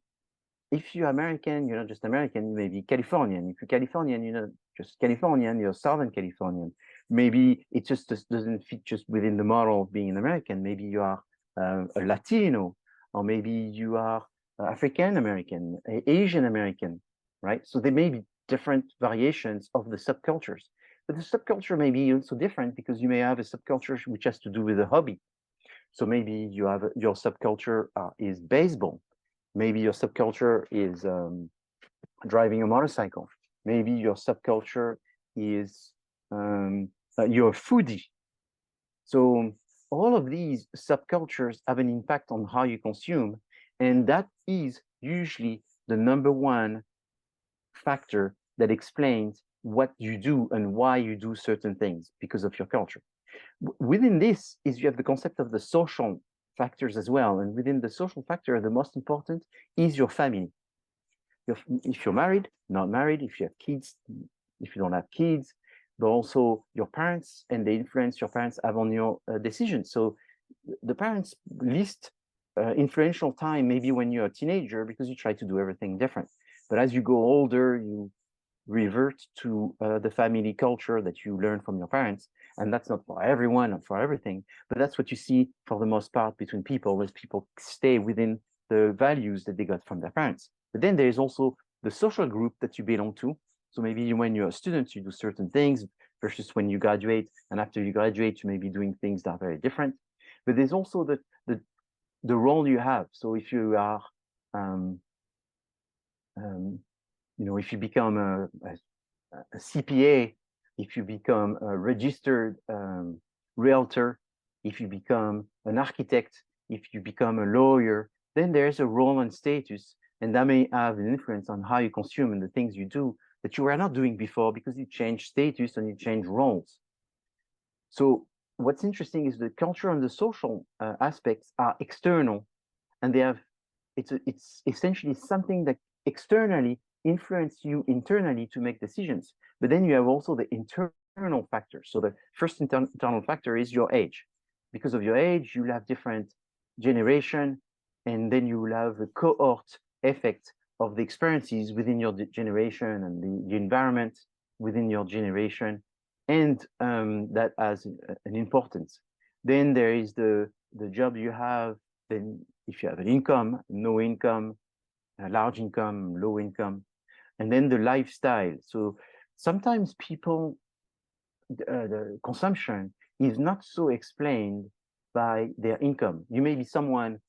[SPEAKER 1] if you're American, you're not just American, you may be Californian. If you're Californian, you're not just Californian, you're Southern Californian. Maybe it just doesn't fit just within the model of being an American. Maybe you are a Latino, or maybe you are African American, Asian American, right? So there may be different variations of the subcultures. But the subculture may be also different because you may have a subculture which has to do with a hobby. So maybe you have your subculture is baseball. Maybe your subculture is driving a motorcycle. Maybe your subculture is you're a foodie. So all of these subcultures have an impact on how you consume, and that is usually the number one factor that explains what you do and why you do certain things because of your culture. Within this is you have the concept of the social factors as well. And within the social factor, the most important is your family. If you're married, not married, if you have kids, if you don't have kids, but also your parents and the influence your parents have on your decisions. So the parents' least influential time maybe when you're a teenager because you try to do everything different. But as you go older, you revert to the family culture that you learn from your parents. And that's not for everyone or for everything, but that's what you see for the most part between people, is people stay within the values that they got from their parents. But then there's also the social group that you belong to. So maybe when you're a student, you do certain things versus when you graduate. And after you graduate, you may be doing things that are very different. But there's also the role you have. So if you are, if you become a CPA, if you become a registered realtor, if you become an architect, if you become a lawyer, then there's a role and status, and that may have an influence on how you consume and the things you do that you were not doing before because you change status and you change roles. So what's interesting is the culture and the social aspects are external, and it's essentially something that externally influence you internally to make decisions. But then you have also the internal factors. So the first internal factor is your age. Because of your age, you'll have different generation, and then you will have a cohort effect of the experiences within your generation and the environment within your generation, and that has an importance. Then there is the job you have. Then if you have an income, no income, large income, low income, and then the lifestyle. So sometimes people, the consumption is not so explained by their income. You may be someone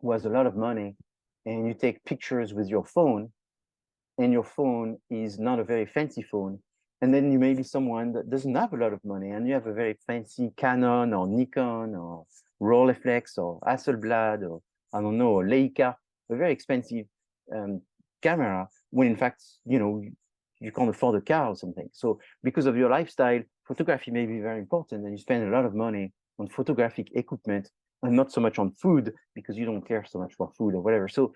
[SPEAKER 1] who has a lot of money and you take pictures with your phone, and your phone is not a very fancy phone. And then you may be someone that doesn't have a lot of money and you have a very fancy Canon or Nikon or Rolleiflex or Hasselblad or, I don't know, Leica, a very expensive camera, when in fact, you can't afford a car or something. So because of your lifestyle, photography may be very important, and you spend a lot of money on photographic equipment and not so much on food because you don't care so much for food or whatever. So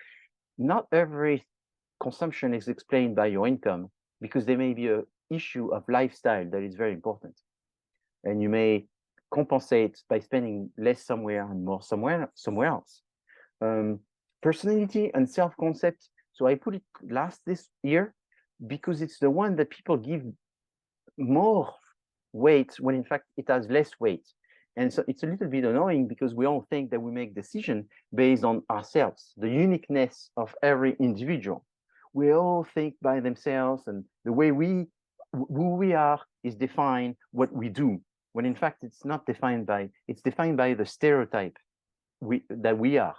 [SPEAKER 1] not every consumption is explained by your income, because there may be an issue of lifestyle that is very important. And you may compensate by spending less somewhere and more somewhere else. Personality and self-concept. So I put it last this year because it's the one that people give more weight when in fact it has less weight. And so it's a little bit annoying because we all think that we make decisions based on ourselves, the uniqueness of every individual. We all think by themselves, and the way who we are is defined what we do, when in fact it's not defined by, it's defined by the stereotype that we are.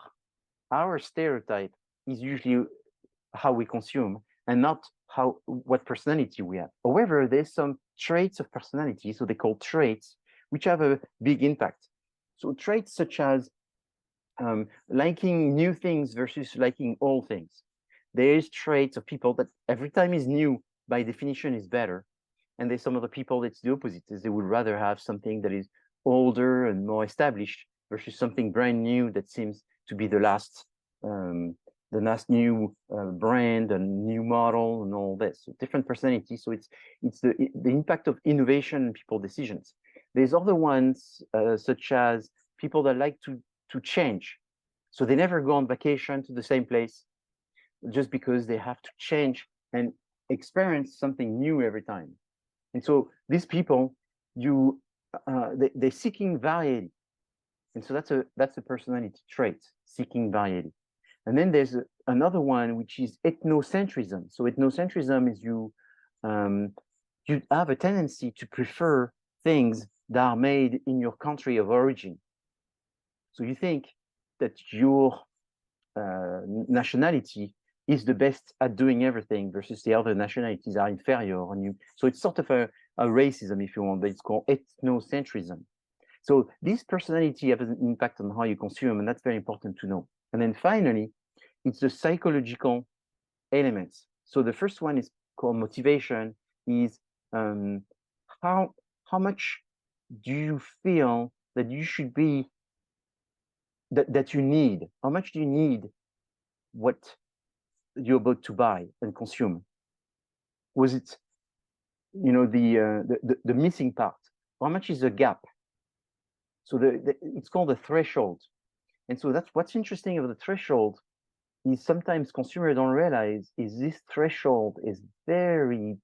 [SPEAKER 1] Our stereotype is usually how we consume and not what personality we have. However, there's some traits of personality, so they call traits, which have a big impact. So traits such as liking new things versus liking old things. There is traits of people that every time is new, by definition, is better. And there's some other people that's the opposite, is they would rather have something that is older and more established versus something brand new that seems to be the last new brand and new model and all this. So different personalities. So it's the impact of innovation in people's decisions. There's other ones such as people that like to change. So they never go on vacation to the same place just because they have to change and experience something new every time. And so these people, they're seeking variety. And so that's a personality trait, seeking variety. And then there's another one, which is ethnocentrism. So ethnocentrism is you have a tendency to prefer things that are made in your country of origin. So you think that your nationality is the best at doing everything versus the other nationalities are inferior on you. So it's sort of a racism, if you want, but it's called ethnocentrism. So this personality has an impact on how you consume, and that's very important to know. And then finally, it's the psychological elements. So the first one is called motivation, is how much do you feel that you should be, that you need? How much do you need what you're about to buy and consume? Was it, the missing part? How much is the gap? So it's called the threshold. And so that's what's interesting about the threshold, is sometimes consumers don't realize is this threshold is very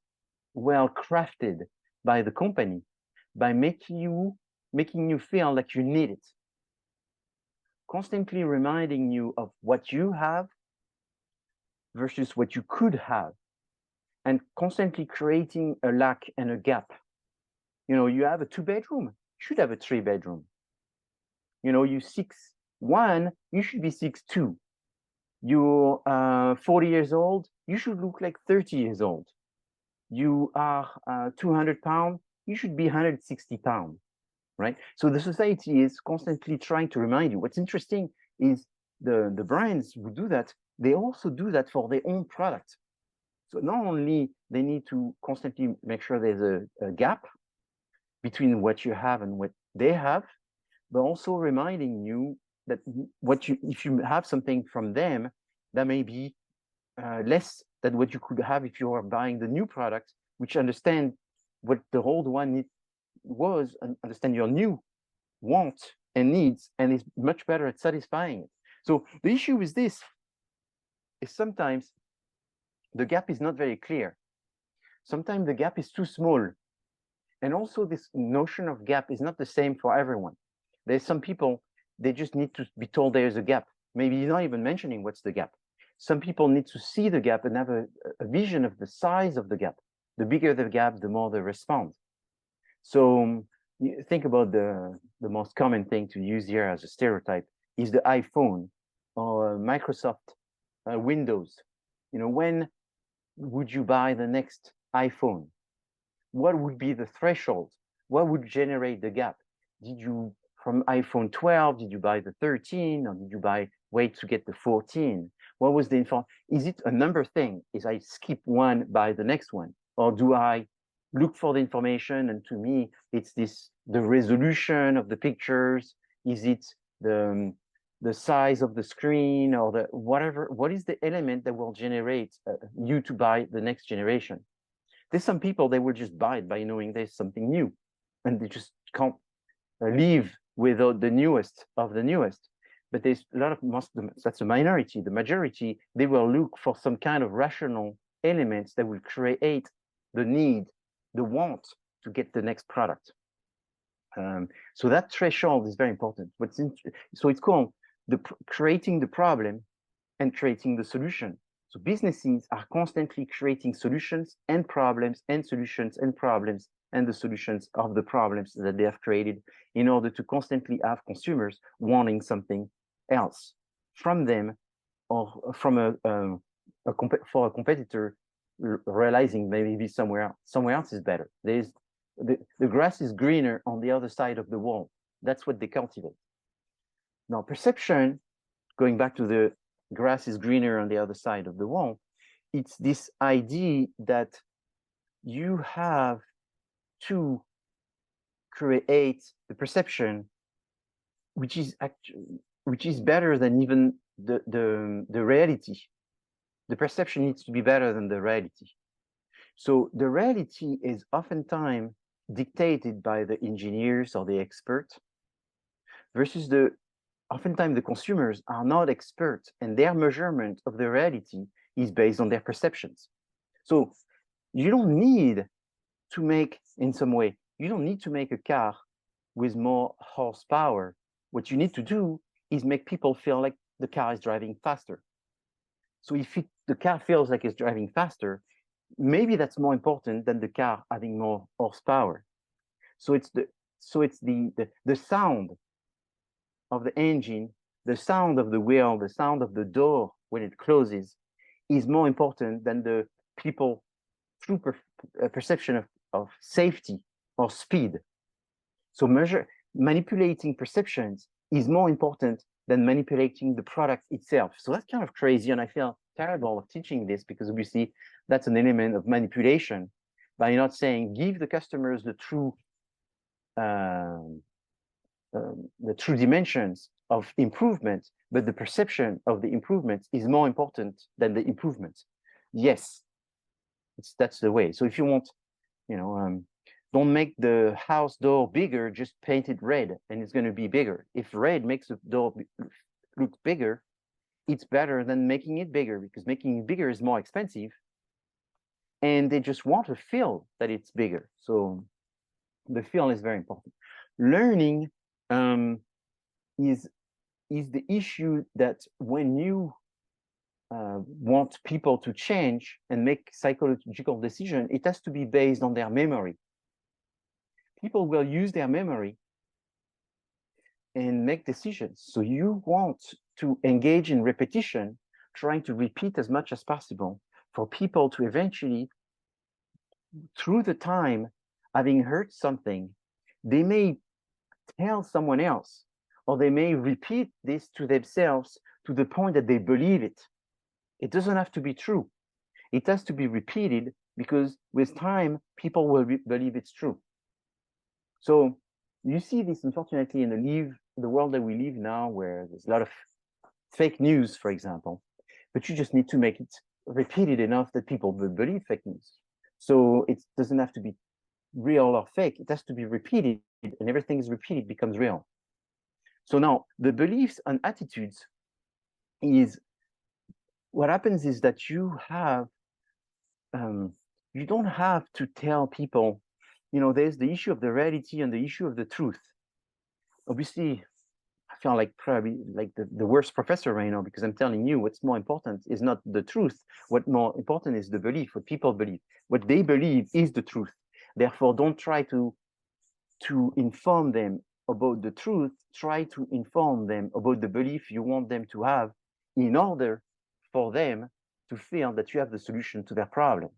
[SPEAKER 1] well crafted by the company, by making you feel like you need it, constantly reminding you of what you have versus what you could have, and constantly creating a lack and a gap. You have a 2-bedroom, you should have a 3-bedroom. You 6'1", you should be 6'2". You're 40 years old, you should look like 30 years old. You are 200 pounds, you should be 160 pounds, right? So the society is constantly trying to remind you. What's interesting is the brands who do that, they also do that for their own product. So not only they need to constantly make sure there's a gap between what you have and what they have, but also reminding you that if you have something from them, that may be less than what you could have if you are buying the new product, which understand what the old one was, and understand your new want and needs, and is much better at satisfying it. So the issue with this is sometimes the gap is not very clear. Sometimes the gap is too small. And also this notion of gap is not the same for everyone. There's some people, they just need to be told there's a gap. Maybe you're not even mentioning what's the gap. Some people need to see the gap and have a vision of the size of the gap. The bigger the gap, the more they respond. So you think about the most common thing to use here as a stereotype is the iPhone or Microsoft Windows. You know, when would you buy the next iPhone? What would be the threshold? What would generate the gap? Did you, from iPhone 12, did you buy the 13, or did you wait to get the 14? What was the info? Is it a number thing? Is I skip one, buy the next one? Or do I look for the information? And to me, it's the resolution of the pictures. Is it the size of the screen, or the whatever? What is the element that will generate you to buy the next generation? There's some people, they will just buy it by knowing there's something new, and they just can't live without the newest of the newest. But there's a lot of, that's a minority. The majority, they will look for some kind of rational elements that will create the need, the want to get the next product. So that threshold is very important. So it's called creating the problem and creating the solution. So businesses are constantly creating solutions and problems and solutions and problems and the solutions of the problems that they have created in order to constantly have consumers wanting something else from them, or from for a competitor realizing maybe somewhere else is better. There's the grass is greener on the other side of the wall. That's what they cultivate. Now, perception, going back to the grass is greener on the other side of the wall, it's this idea that you have to create the perception which is better than even the reality. The perception needs to be better than the reality. So the reality is oftentimes dictated by the engineers or the experts, versus oftentimes the consumers are not experts, and their measurement of the reality is based on their perceptions. So you don't need to make, in some way, you don't need to make a car with more horsepower. What you need to do is make people feel like the car is driving faster. So if the car feels like it's driving faster, maybe that's more important than the car having more horsepower. So it's the sound of the engine, the sound of the wheel, the sound of the door when it closes is more important than the people through perception of safety or speed. So manipulating perceptions is more important than manipulating the product itself. So that's kind of crazy, and I feel terrible of teaching this, because obviously that's an element of manipulation by not saying give the customers the true dimensions of improvement, but the perception of the improvement is more important than the improvement. Yes, that's the way. So if you want, don't make the house door bigger, just paint it red and it's going to be bigger. If red makes the door look bigger, it's better than making it bigger, because making it bigger is more expensive, and they just want to feel that it's bigger. So the feel is very important. Learning is the issue that when you want people to change and make psychological decision, it has to be based on their memory. People will use their memory and make decisions. So you want to engage in repetition, trying to repeat as much as possible for people to eventually, through the time, having heard something, they may tell someone else, or they may repeat this to themselves to the point that they believe it. It doesn't have to be true. It has to be repeated, because with time, people will believe it's true. So you see this, unfortunately, in the world that we live now, where there's a lot of fake news, for example, but you just need to make it repeated enough that people will believe fake news. So it doesn't have to be real or fake. It has to be repeated, and everything is repeated becomes real. So now the beliefs and attitudes is what happens is that you have, you don't have to tell people, there's the issue of the reality and the issue of the truth. Obviously, feel like probably like the worst professor right now, because I'm telling you what's more important is not the truth. What more important is the belief, what people believe. What they believe is the truth. Therefore, don't try to inform them about the truth. Try to inform them about the belief you want them to have in order for them to feel that you have the solution to their problem.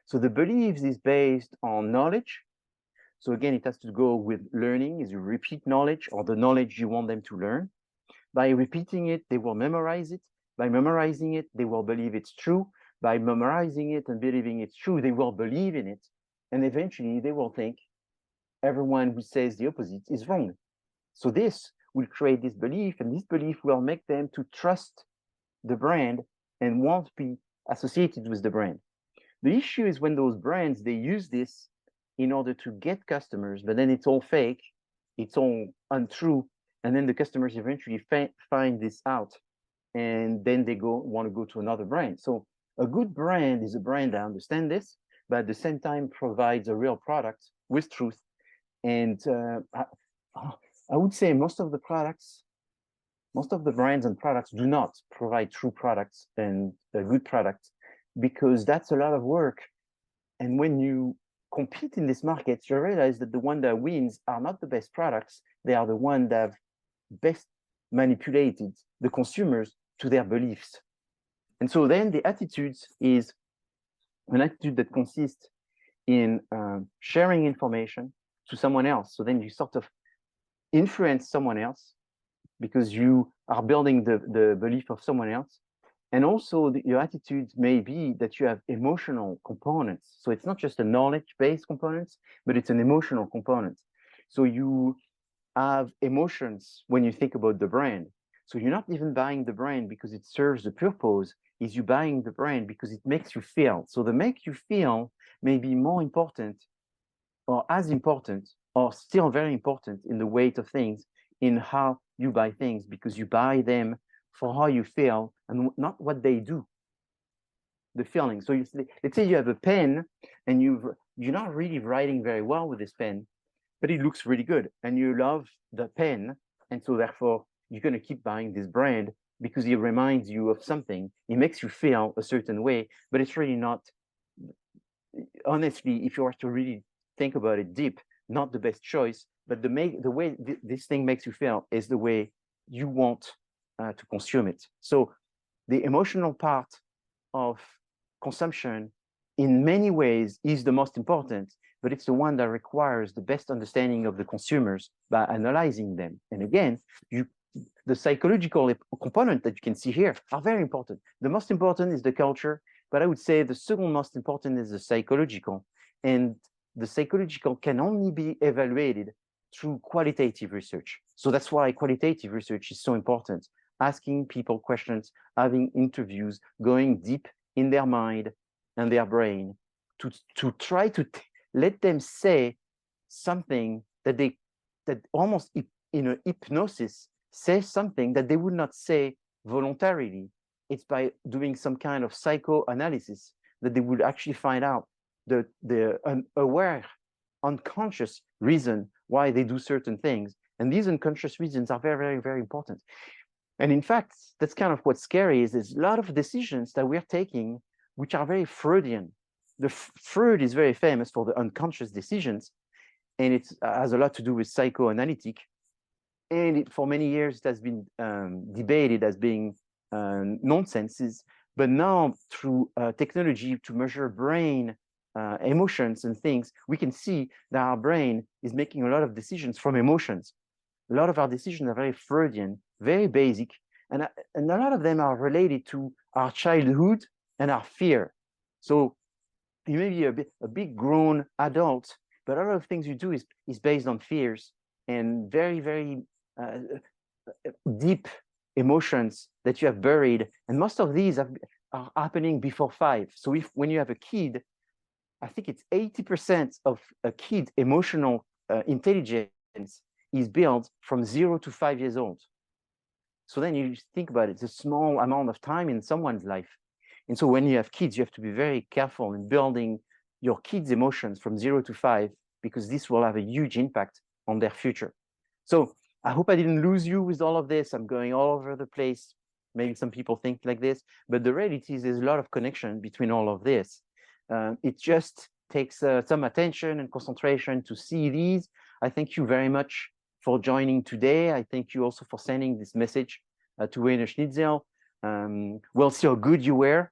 [SPEAKER 1] So the beliefs is based on knowledge. So again, it has to go with learning, is you repeat knowledge or the knowledge you want them to learn. By repeating it, they will memorize it. By memorizing it, they will believe it's true. By memorizing it and believing it's true, they will believe in it. And eventually they will think everyone who says the opposite is wrong. So this will create this belief, and this belief will make them to trust the brand and won't be associated with the brand. The issue is when those brands, they use this in order to get customers, but then it's all fake, it's all untrue, and then the customers eventually find this out, and then they want to go to another brand. So a good brand is a brand that understands this, but at the same time provides a real product with truth. And I would say most of the brands and products do not provide true products and a good product, because that's a lot of work. And when you compete in this market, you realize that the one that wins are not the best products. They are the one that have best manipulated the consumers to their beliefs. And so then the attitudes is an attitude that consists in sharing information to someone else. So then you sort of influence someone else because you are building the belief of someone else. And also your attitude may be that you have emotional components. So it's not just a knowledge-based component, but it's an emotional component. So you have emotions when you think about the brand. So you're not even buying the brand because it serves the purpose, is you buying the brand because it makes you feel. So the make you feel may be more important or as important or still very important in the weight of things, in how you buy things, because you buy them for how you feel and not what they do, the feeling. So let's say you have a pen and you're not really writing very well with this pen, but it looks really good and you love the pen. And so therefore you're going to keep buying this brand because it reminds you of something. It makes you feel a certain way, but it's really not, honestly, if you were to really think about it deep, not the best choice, but the way this thing makes you feel is the way you want to consume it. So the emotional part of consumption in many ways is the most important, but it's the one that requires the best understanding of the consumers by analyzing them. And again, the psychological component that you can see here are very important. The most important is the culture, but I would say the second most important is the psychological. And the psychological can only be evaluated through qualitative research. So that's why qualitative research is so important. Asking people questions, having interviews, going deep in their mind and their brain to try to let them say something that almost in a hypnosis say something that they would not say voluntarily. It's by doing some kind of psychoanalysis that they would actually find out the unaware, unconscious reason why they do certain things. And these unconscious reasons are very, very, very important. And in fact, that's kind of what's scary is there's a lot of decisions that we're taking which are very Freudian. Freud is very famous for the unconscious decisions, and it has a lot to do with psychoanalytic. And for many years, it has been debated as being nonsense. But now, through technology to measure brain emotions and things, we can see that our brain is making a lot of decisions from emotions. A lot of our decisions are very Freudian, very basic, and a lot of them are related to our childhood and our fear. So you may be a big grown adult, but a lot of things you do is based on fears and very, very deep emotions that you have buried. And most of these are happening before 5. So when you have a kid, I think it's 80% of a kid's emotional intelligence is built from 0 to 5 years old. So then you think about it, it's a small amount of time in someone's life. And so when you have kids, you have to be very careful in building your kids' emotions from 0 to 5, because this will have a huge impact on their future. So I hope I didn't lose you with all of this. I'm going all over the place. Maybe some people think like this, but the reality is there's a lot of connection between all of this. It just takes some attention and concentration to see these. I thank you very much for joining today. I thank you also for sending this message to Rainer Schnitzel. We'll see how good you were.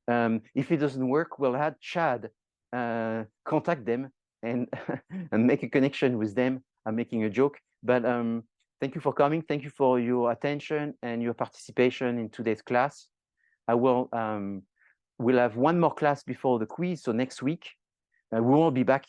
[SPEAKER 1] If it doesn't work, we'll have Chad contact them and and make a connection with them. I'm making a joke, but thank you for coming. Thank you for your attention and your participation in today's class. I will we'll have one more class before the quiz, so next week we will be back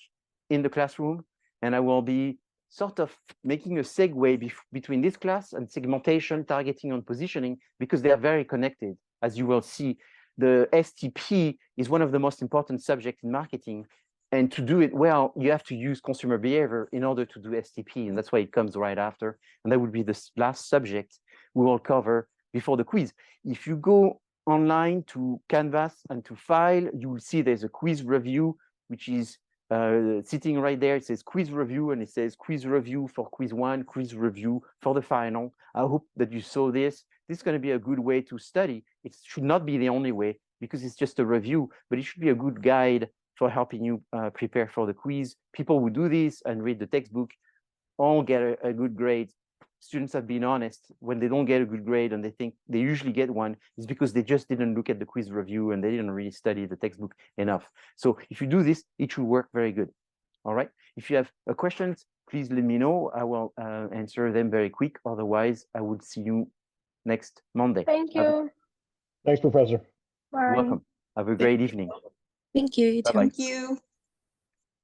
[SPEAKER 1] in the classroom, and I will be sort of making a segue between this class and segmentation, targeting, and positioning, because they are very connected. As you will see, the STP is one of the most important subjects in marketing. And to do it well, you have to use consumer behavior in order to do STP. And that's why it comes right after. And that would be the last subject we will cover before the quiz. If you go online to Canvas and to File, you will see there's a quiz review, which is sitting right there. It says quiz review, and it says quiz review for quiz 1, quiz review for the final. I hope that you saw this. This is going to be a good way to study. It should not be the only way, because it's just a review, but it should be a good guide for helping you prepare for the quiz. People who do this and read the textbook all get a good grade. Students have been honest. When they don't get a good grade and they think they usually get one, it's because they just didn't look at the quiz review and they didn't really study the textbook enough. So if you do this, it should work very good. All right. If you have questions, please let me know. I will answer them very quick. Otherwise, I will see you next Monday.
[SPEAKER 4] Thank you.
[SPEAKER 3] Thanks, Professor.
[SPEAKER 4] Bye.
[SPEAKER 1] Welcome. Have a great evening.
[SPEAKER 5] Thank you. You too.
[SPEAKER 1] Bye-bye.
[SPEAKER 6] Thank you.